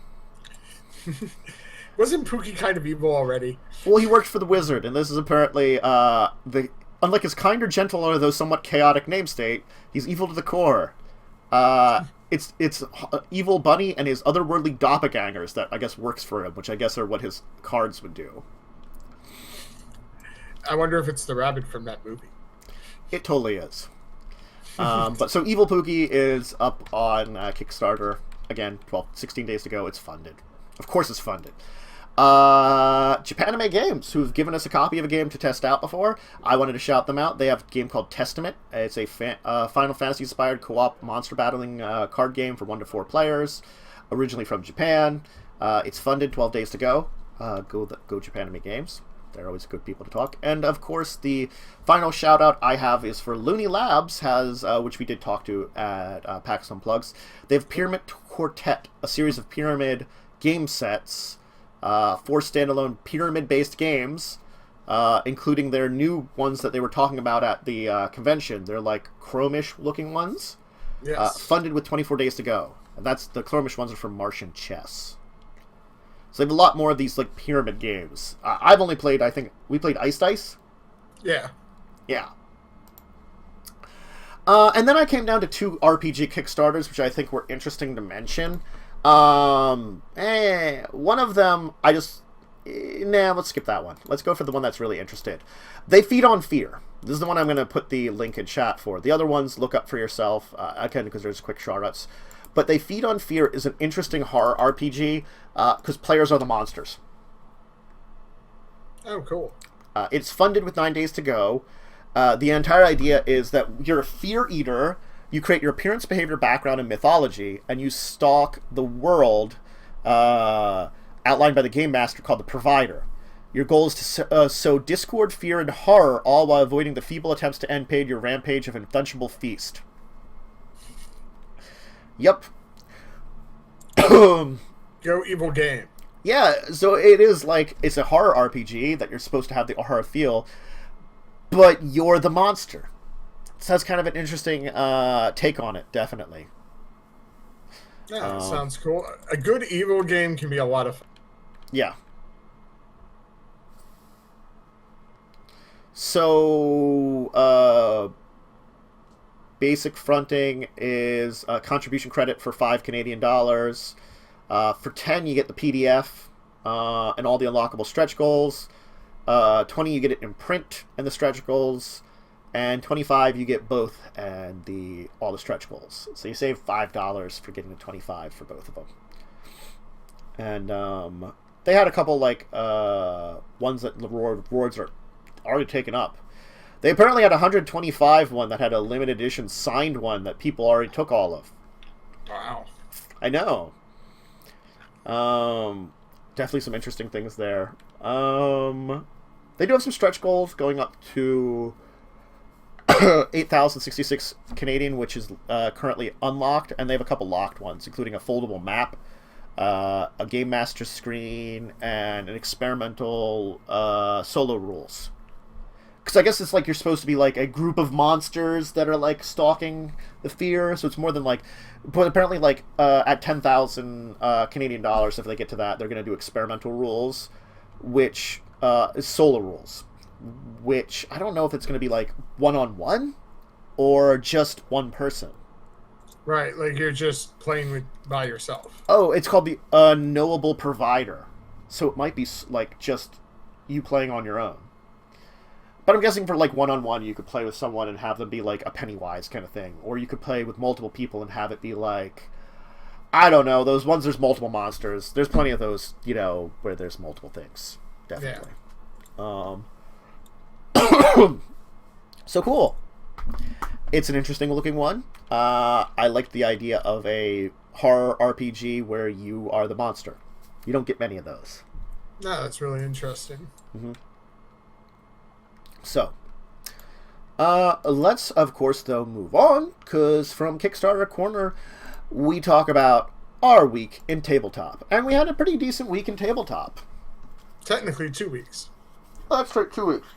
Wasn't Pookie kind of evil already? Well, he worked for the wizard, and this is apparently unlike his kinder, gentler, though somewhat chaotic namesake, he's evil to the core. It's Evil Bunny and his otherworldly doppelgangers that I guess works for him, which I guess are what his cards would do. I wonder if it's the rabbit from that movie. It totally is. But so Evil Pookie is up on Kickstarter. Again, 16 days to go. It's funded. Of course it's funded. Japanime Games, who've given us a copy of a game to test out before. I wanted to shout them out. They have a game called Testament. It's a Final Fantasy-inspired co-op monster battling card game for 1 to 4 players. Originally from Japan. It's funded, 12 days to go. Go Japanime Games. They're always good people to talk. And, of course, the final shout-out I have is for Looney Labs, which we did talk to at PAX Unplugged. They have Pyramid Quartet, a series of pyramid game sets 4 standalone pyramid-based games, including their new ones that they were talking about at the convention. They're like Chromish-looking ones, funded with 24 days to go. And the Chromish ones are from Martian Chess. So they have a lot more of these like pyramid games. I've only played, I think, we played Ice Dice? Yeah. Yeah. And then I came down to 2 RPG Kickstarters, which I think were interesting to mention. One of them, let's skip that one. Let's go for the one that's really interested. They Feed on Fear. This is the one I'm going to put the link in chat for. The other ones, look up for yourself. I can, because there's quick shout-outs. But They Feed on Fear is an interesting horror RPG, because players are the monsters. Oh, cool. It's funded with 9 days to go. The entire idea is that you're a fear eater. You create your appearance, behavior, background, and mythology, and you stalk the world outlined by the game master called the Provider. Your goal is to sow discord, fear, and horror, all while avoiding the feeble attempts to end your rampage of unquenchable feast. Yep. Go evil game. Yeah, so it is like, it's a horror RPG that you're supposed to have the horror feel, but you're the monster. So that's kind of an interesting take on it, definitely. Yeah, sounds cool. A good evil game can be a lot of fun. Yeah. So, basic fronting is a contribution credit for $5 Canadian. For 10, you get the PDF and all the unlockable stretch goals. 20, you get it in print and the stretch goals. And 25, you get both and all the stretch goals. So you save $5 for getting the 25 for both of them. And they had a couple like ones that the rewards are already taken up. They apparently had a 125 one that had a limited edition signed one that people already took all of. Wow. I know. Definitely some interesting things there. They do have some stretch goals going up to 8,066 Canadian, which is currently unlocked, and they have a couple locked ones, including a foldable map, a game master screen, and an experimental solo rules. Because I guess it's like you're supposed to be like a group of monsters that are like stalking the fear, so it's more than like. But apparently, like at 10,000 Canadian dollars, if they get to that, they're going to do experimental rules, which is solo rules. Which I don't know if it's going to be like one-on-one or just one person. Right, like you're just playing by yourself. Oh, it's called the Unknowable Provider. So it might be like just you playing on your own. But I'm guessing for like one-on-one, you could play with someone and have them be like a Pennywise kind of thing. Or you could play with multiple people and have it be like, I don't know, those ones there's multiple monsters. There's plenty of those, where there's multiple things. Definitely. Yeah. So cool. It's an interesting looking one. I like the idea of a horror RPG where you are the monster. You don't get many of those. No, that's really interesting. Mm-hmm. So, let's, of course, though, move on, because from Kickstarter Korner, we talk about our week in tabletop. And we had a pretty decent week in tabletop. Technically 2 weeks. Oh, that's right, 2 weeks.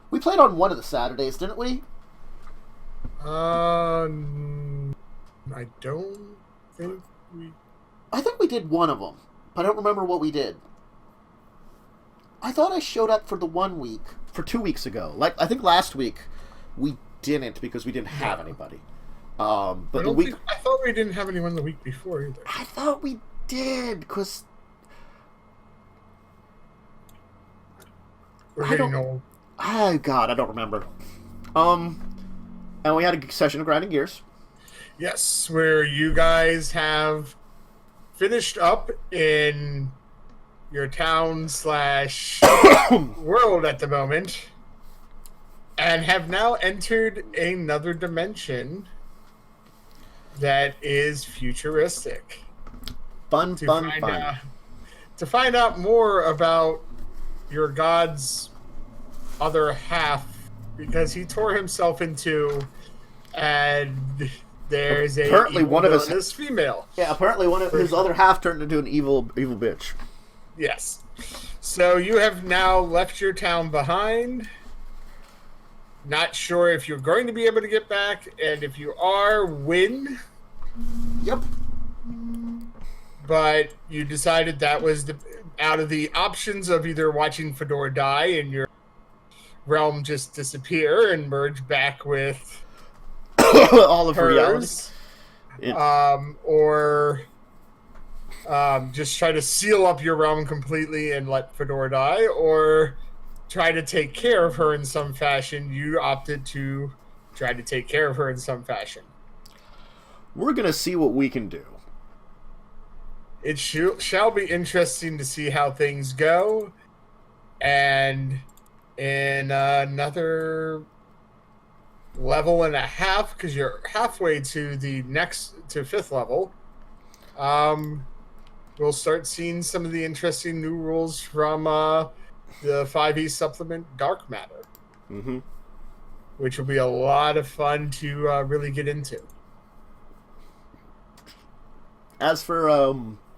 We played on one of the Saturdays, didn't we? I don't think we... I think we did one of them, but I don't remember what we did. I thought I showed up for the 1 week, for 2 weeks ago. Like, I think last week we didn't because we didn't have anybody. But I thought we didn't have anyone the week before either. I thought we did, because... We're getting old. Oh, God, I don't remember. And we had a session of Grinding Gears. Yes, where you guys have finished up in your town / world at the moment and have now entered another dimension that is futuristic. Fun. To find out more about your god's other half, because he tore himself into, and there's a apparently one of his female. Yeah, apparently one of his other half turned into an evil bitch. Yes. So you have now left your town behind. Not sure if you're going to be able to get back, and if you are, when. Yep. But you decided that was out of the options of either watching Fedor die and your realm just disappear and merge back with all of reality. Or just try to seal up your realm completely and let Fedor die, or try to take care of her in some fashion. You opted to try to take care of her in some fashion. We're going to see what we can do. It shall be interesting to see how things go. And in another level and a half, because you're halfway to the next, to 5th level, we'll start seeing some of the interesting new rules from the 5e supplement Dark Matter. Mm-hmm. Which will be a lot of fun to really get into. As for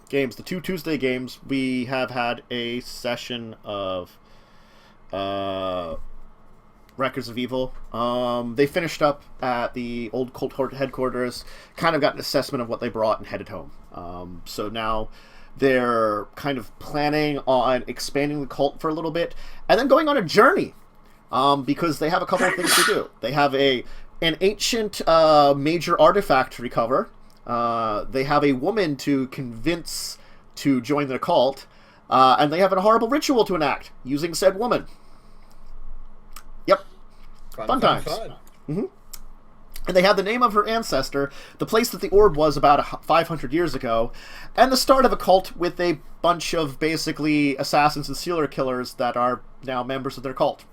games, the 2 Tuesday games, we have had a session of Records of Evil. They finished up at the old cult headquarters, kind of got an assessment of what they brought and headed home. So now they're kind of planning on expanding the cult for a little bit and then going on a journey, because they have a couple of things to do. They have an ancient major artifact to recover. They have a woman to convince to join their cult, and they have a horrible ritual to enact using said woman. Yep. Fun times. Mm-hmm. And they have the name of her ancestor, the place that the orb was about 500 years ago, and the start of a cult with a bunch of basically assassins and serial killers that are now members of their cult.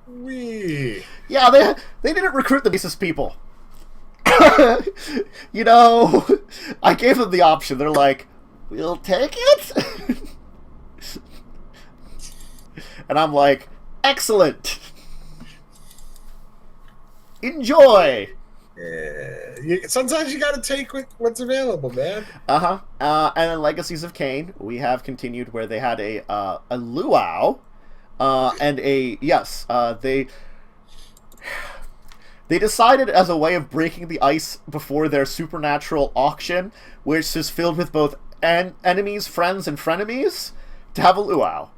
Yeah, they didn't recruit the nicest people. You know, I gave them the option. They're like, we'll take it? And I'm like, excellent. Enjoy. Sometimes you gotta take what's available, man. And then Legacies of Kain, we have continued where they had a luau, and they decided as a way of breaking the ice before their supernatural auction, which is filled with both enemies, friends, and frenemies, to have a luau.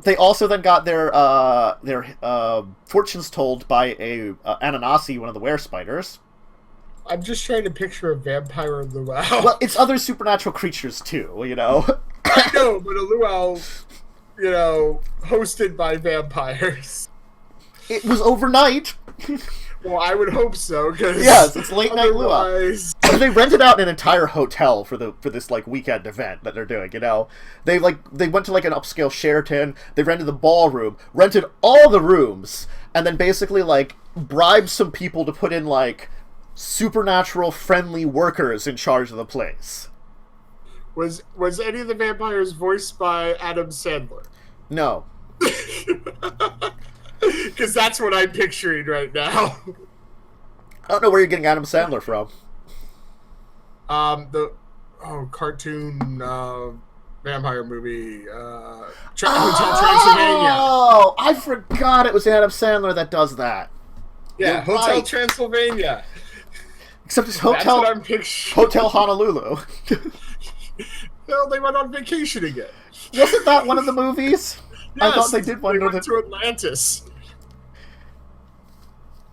They also then got their fortunes told by a Ananasi, one of the were-spiders. I'm just trying to picture a vampire luau. Well, it's other supernatural creatures too, you know. I know, but a luau, you know, hosted by vampires. It was overnight. Well, I would hope so, because yes, it's late night luau. They rented out an entire hotel for this like weekend event that they're doing. You know, they went to like an upscale Sheraton. They rented the ballroom, rented all the rooms, and then basically like bribed some people to put in like supernatural friendly workers in charge of the place. Was any of the vampires voiced by Adam Sandler? No. Because that's what I'm picturing right now. I don't know where you're getting Adam Sandler from. Cartoon vampire movie, Hotel Transylvania. Oh, I forgot it was Adam Sandler that does that. Yeah, You're Hotel right. Transylvania. Except it's That's what I'm picturing. Hotel Honolulu. No, they went on vacation again. Wasn't that one of the movies? Yes, I thought they did one. They went to Atlantis.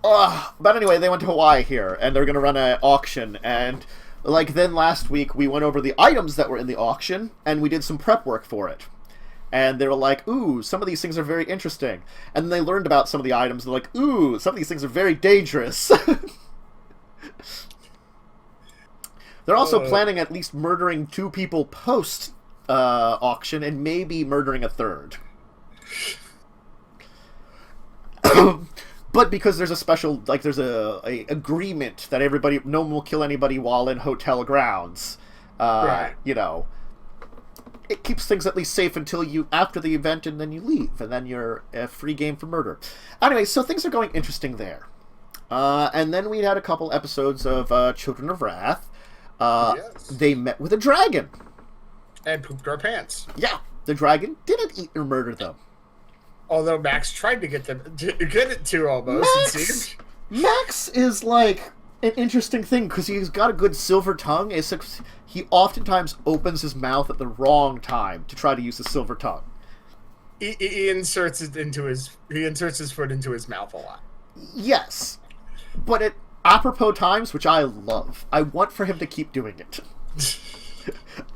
But anyway, they went to Hawaii here, and they're going to run an auction. And like then last week, we went over the items that were in the auction, and we did some prep work for it. And they were like, ooh, some of these things are very interesting. And then they learned about some of the items. They're like, ooh, some of these things are very dangerous. They're also planning at least murdering 2 people post auction, and maybe murdering a 3rd. But because there's a special, like, there's a agreement that no one will kill anybody while in hotel grounds. Right. You know, it keeps things at least safe until after the event, and then you leave, and then you're a free game for murder. Anyway, so things are going interesting there. And then we had a couple episodes of Children of Wrath. Yes. They met with a dragon. And pooped our pants. Yeah, the dragon didn't eat or murder them. Although Max tried to get it to almost, it seemed. Max is like an interesting thing because he's got a good silver tongue. He oftentimes opens his mouth at the wrong time to try to use the silver tongue. He inserts his foot into his mouth a lot. Yes, but at apropos times, which I love. I want for him to keep doing it.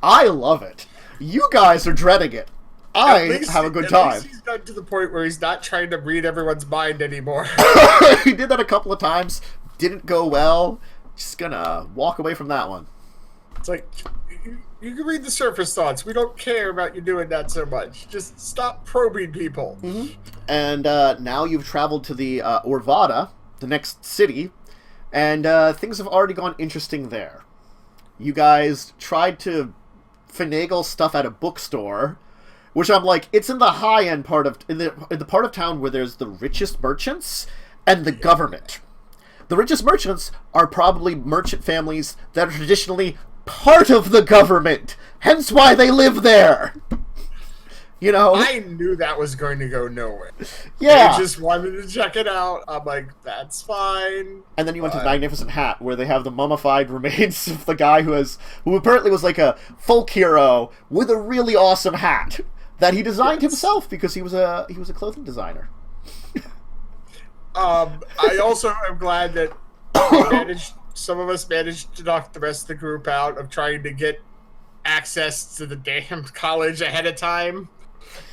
I love it. You guys are dreading it. I have a good time. At least he's gotten to the point where he's not trying to read everyone's mind anymore. He did that a couple of times. Didn't go well. Just gonna walk away from that one. It's like, you can read the surface thoughts. We don't care about you doing that so much. Just stop probing people. Mm-hmm. And now you've traveled to the Orvada, the next city, and things have already gone interesting there. You guys tried to finagle stuff at a bookstore, which I'm like, it's in the high-end part of... In the part of town where there's the richest merchants and the government. The richest merchants are probably merchant families that are traditionally part of the government. Hence why they live there. You know? I knew that was going to go nowhere. Yeah. I just wanted to check it out. I'm like, that's fine. And then you went to the Magnificent Hat, where they have the mummified remains of the guy who apparently was like a folk hero with a really awesome hat that he designed himself because he was a clothing designer. I also am glad that some of us managed to knock the rest of the group out of trying to get access to the damn college ahead of time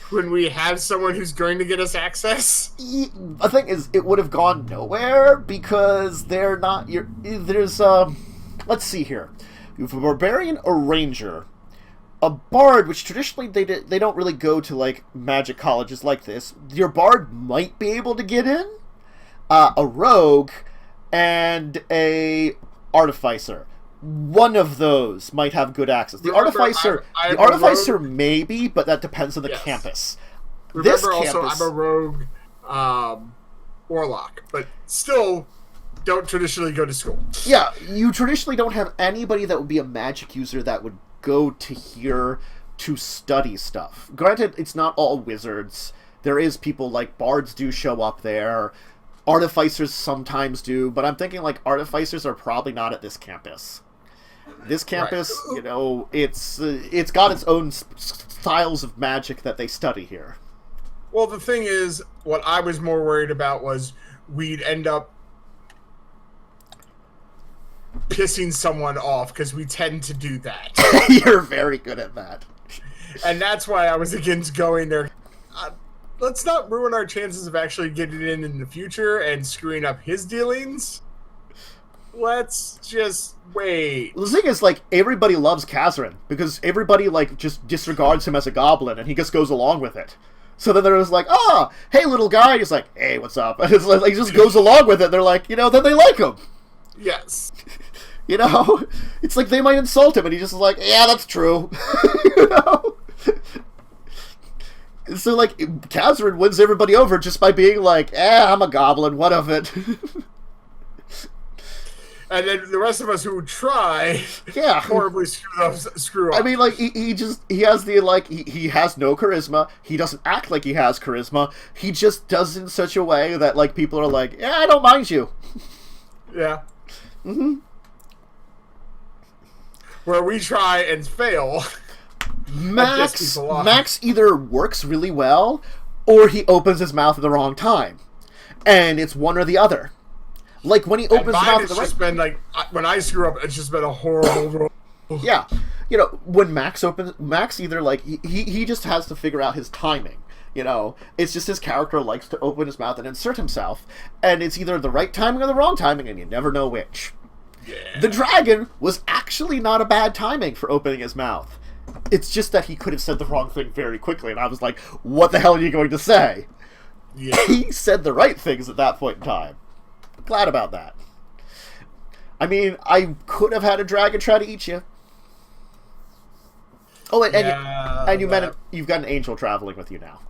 when we have someone who's going to get us access. The thing is, it would have gone nowhere because they're not... let's see here. You have a barbarian, a ranger, a bard, which traditionally they don't really go to like magic colleges like this. Your bard might be able to get in. A rogue, and a artificer. One of those might have good access. The artificer maybe, but that depends on the campus. Remember, I'm a rogue warlock, but still don't traditionally go to school. Yeah, you traditionally don't have anybody that would be a magic user that would go to here to study stuff. Granted, it's not all wizards. There is people like bards do show up there. Artificers sometimes do, but I'm thinking like artificers are probably not at this campus. This campus, right. You know, it's got its own styles of magic that they study here. Well, the thing is, what I was more worried about was we'd end up pissing someone off, because we tend to do that. You're very good at that. And that's why I was against going there. Let's not ruin our chances of actually getting in the future and screwing up his dealings. Let's just wait. The thing is, like, everybody loves Kazrin, because everybody, like, just disregards him as a goblin, and he just goes along with it. So then they're just like, oh, hey, little guy. And he's like, hey, what's up? And it's like, he just goes along with it. And they're like, you know, then they like him. Yes. You know? It's like they might insult him, and he just is like, yeah, that's true. You know? So, like, Kazrin wins everybody over just by being like, I'm a goblin, what of it? And then the rest of us who try, horribly screw up. I mean, like, he has no charisma. He doesn't act like he has charisma. He just does it in such a way that, like, people are like, yeah, I don't mind you. Yeah. Mm-hmm. Where we try and fail. Max either works really well, or he opens his mouth at the wrong time. And it's one or the other. Like, when he opens his mouth at the right... been like, when I screw up, it's just been a horrible... Yeah. You know, when Max either, like, he just has to figure out his timing. You know, it's just his character likes to open his mouth and insert himself. And it's either the right timing or the wrong timing, and you never know which. Yeah. The dragon was actually not a bad timing for opening his mouth. It's just that he could have said the wrong thing very quickly, and I was like, what the hell are you going to say? Yeah. He said the right things at that point in time. Glad about that. I mean, I could have had a dragon try to eat you. Oh, and Yeah, you've got an angel traveling with you now.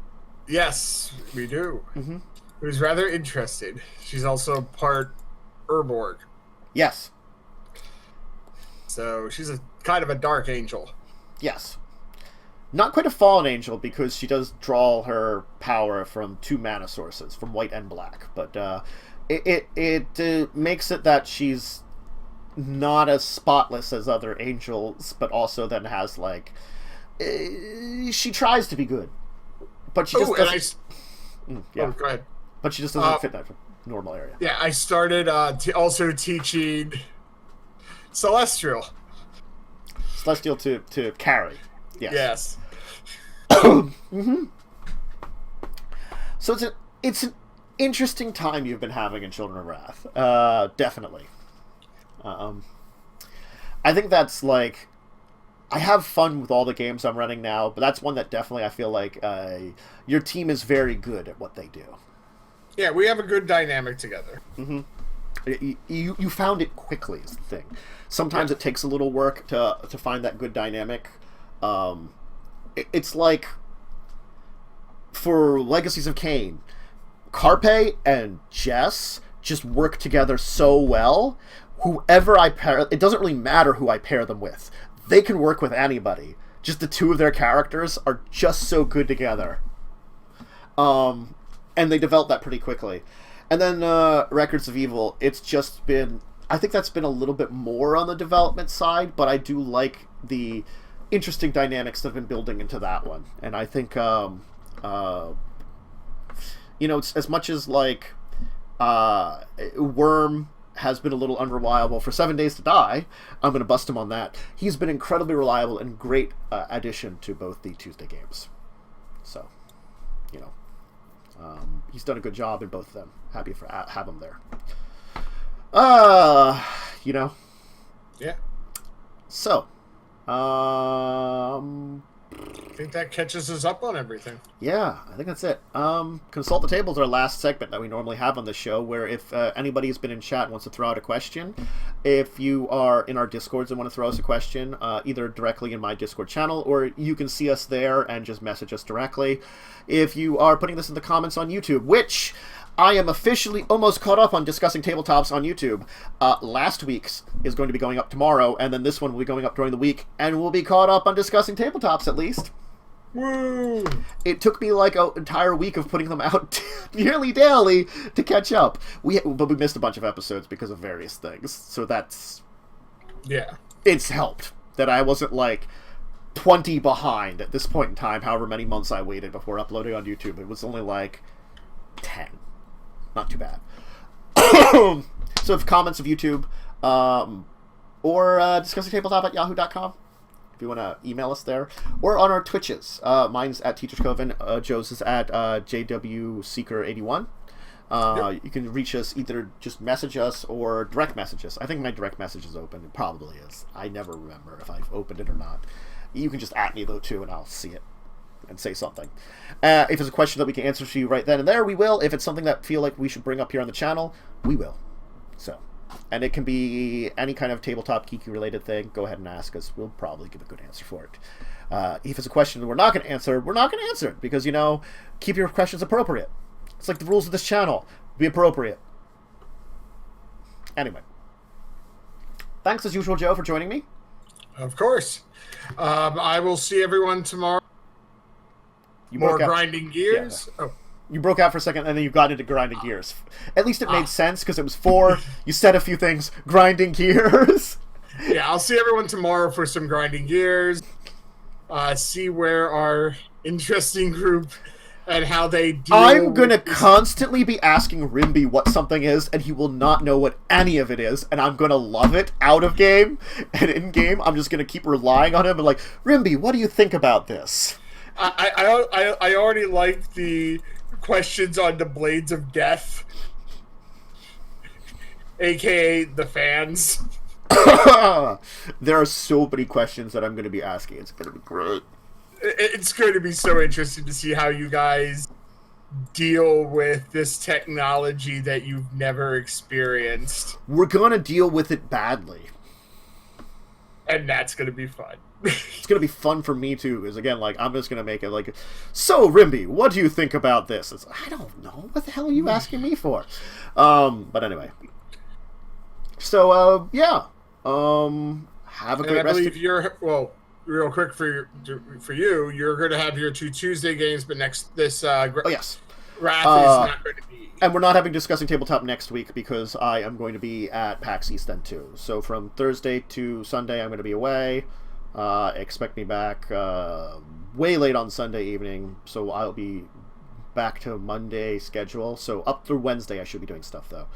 yes, we do. Mm-hmm. Who's rather interested. She's also part Urborg. Yes. So she's a kind of a dark angel. Yes. Not quite a fallen angel, because she does draw her power from 2 mana sources, from white and black. But it makes it that she's not as spotless as other angels, but also then has, like... she tries to be good. But she just doesn't... Oh, go ahead. But she just doesn't fit that normal area. Yeah, I started also teaching Celestial. Celestial to carry. Yes. Mm-hmm. So it's an interesting time you've been having in Children of Wrath. Definitely. I think that's like... I have fun with all the games I'm running now, but that's one that definitely I feel like your team is very good at what they do. Yeah, we have a good dynamic together. Mm-hmm. You found it quickly is the thing. Sometimes it takes a little work to find that good dynamic. It's like for Legacies of Kain, Carpe and Jess just work together so well. Whoever I pair, it doesn't really matter who I pair them with. They can work with anybody. Just the 2 of their characters are just so good together. And they developed that pretty quickly. And then Records of Evil, it's just been... I think that's been a little bit more on the development side, but I do like the interesting dynamics that have been building into that one. And I think, it's as much as, like, Worm has been a little unreliable for 7 Days to Die, I'm going to bust him on that. He's been incredibly reliable and great addition to both the Tuesday games. So, he's done a good job in both of them. Happy for have him there. Yeah. So, I think that catches us up on everything. Yeah, I think that's it. Consult the Table is our last segment that we normally have on the show, where if anybody has been in chat and wants to throw out a question, if you are in our Discords and want to throw us a question, either directly in my Discord channel, or you can see us there and just message us directly. If you are putting this in the comments on YouTube, which... I am officially almost caught up on Discussing Tabletops on YouTube. Last week's is going to be going up tomorrow, and then this one will be going up during the week, and we'll be caught up on Discussing Tabletops at least. Woo! It took me like an entire week of putting them out nearly daily to catch up. But we missed a bunch of episodes because of various things, so that's... Yeah. It's helped that I wasn't like 20 behind at this point in time, however many months I waited before uploading on YouTube. It was only like 10. Not too bad. So if comments of YouTube, or discussingtabletop@yahoo.com, if you want to email us there, or on our Twitches. Mine's at TeacherCoven, Joe's is at JWSeeker81. Yep. You can reach us, either just message us or direct message us. I think my direct message is open. It probably is. I never remember if I've opened it or not. You can just @ me though too, and I'll see it and say something. If it's a question that we can answer for you right then and there, we will. If it's something that feel like we should bring up here on the channel, we will. So, and it can be any kind of tabletop geeky related thing. Go ahead and ask us. We'll probably give a good answer for it. If it's a question that we're not going to answer, we're not going to answer it, because, keep your questions appropriate. It's like the rules of this channel. Be appropriate. Anyway. Thanks as usual, Joe, for joining me. Of course. I will see everyone tomorrow. More grinding gears. Yeah. Oh. You broke out for a second, and then you got into grinding gears. At least it made sense, because it was 4. You said a few things. Grinding gears. Yeah, I'll see everyone tomorrow for some grinding gears. See where our interesting group and how they deal. I'm going to constantly be asking Rimby what something is, and he will not know what any of it is, and I'm going to love it out of game. And in game, I'm just going to keep relying on him and like, Rimby, what do you think about this? I already like the questions on the Blades of Death, aka the fans. There are so many questions that I'm going to be asking. It's going to be great. It's going to be so interesting to see how you guys deal with this technology that you've never experienced. We're going to deal with it badly. And that's going to be fun. It's going to be fun for me, too, because, again, like, I'm just going to make it like, so, Rimby, what do you think about this? It's, I don't know. What the hell are you asking me for? But anyway. So, yeah. Have a great rest of... you're... Well, real quick for you, you're going to have your 2 Tuesday games, but this... oh, yes. Wrath is not going to be... And we're not having Discussing Tabletop next week because I am going to be at PAX East then, too. So from Thursday to Sunday, I'm going to be away. Expect me back way late on Sunday evening, so I'll be back to Monday schedule. So up through Wednesday, I should be doing stuff, though.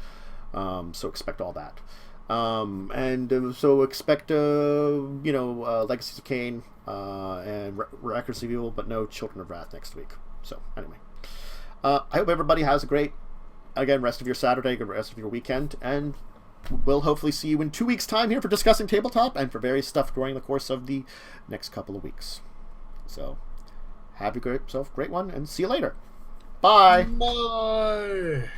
So expect all that. So expect, Legacies of Kain and Records of Evil, but no Children of Wrath next week. So, anyway. I hope everybody has a great, again, rest of your Saturday, good rest of your weekend, and we'll hopefully see you in 2 weeks' time here for Discussing Tabletop and for various stuff during the course of the next couple of weeks. So, have yourself a great one, and see you later. Bye! Bye!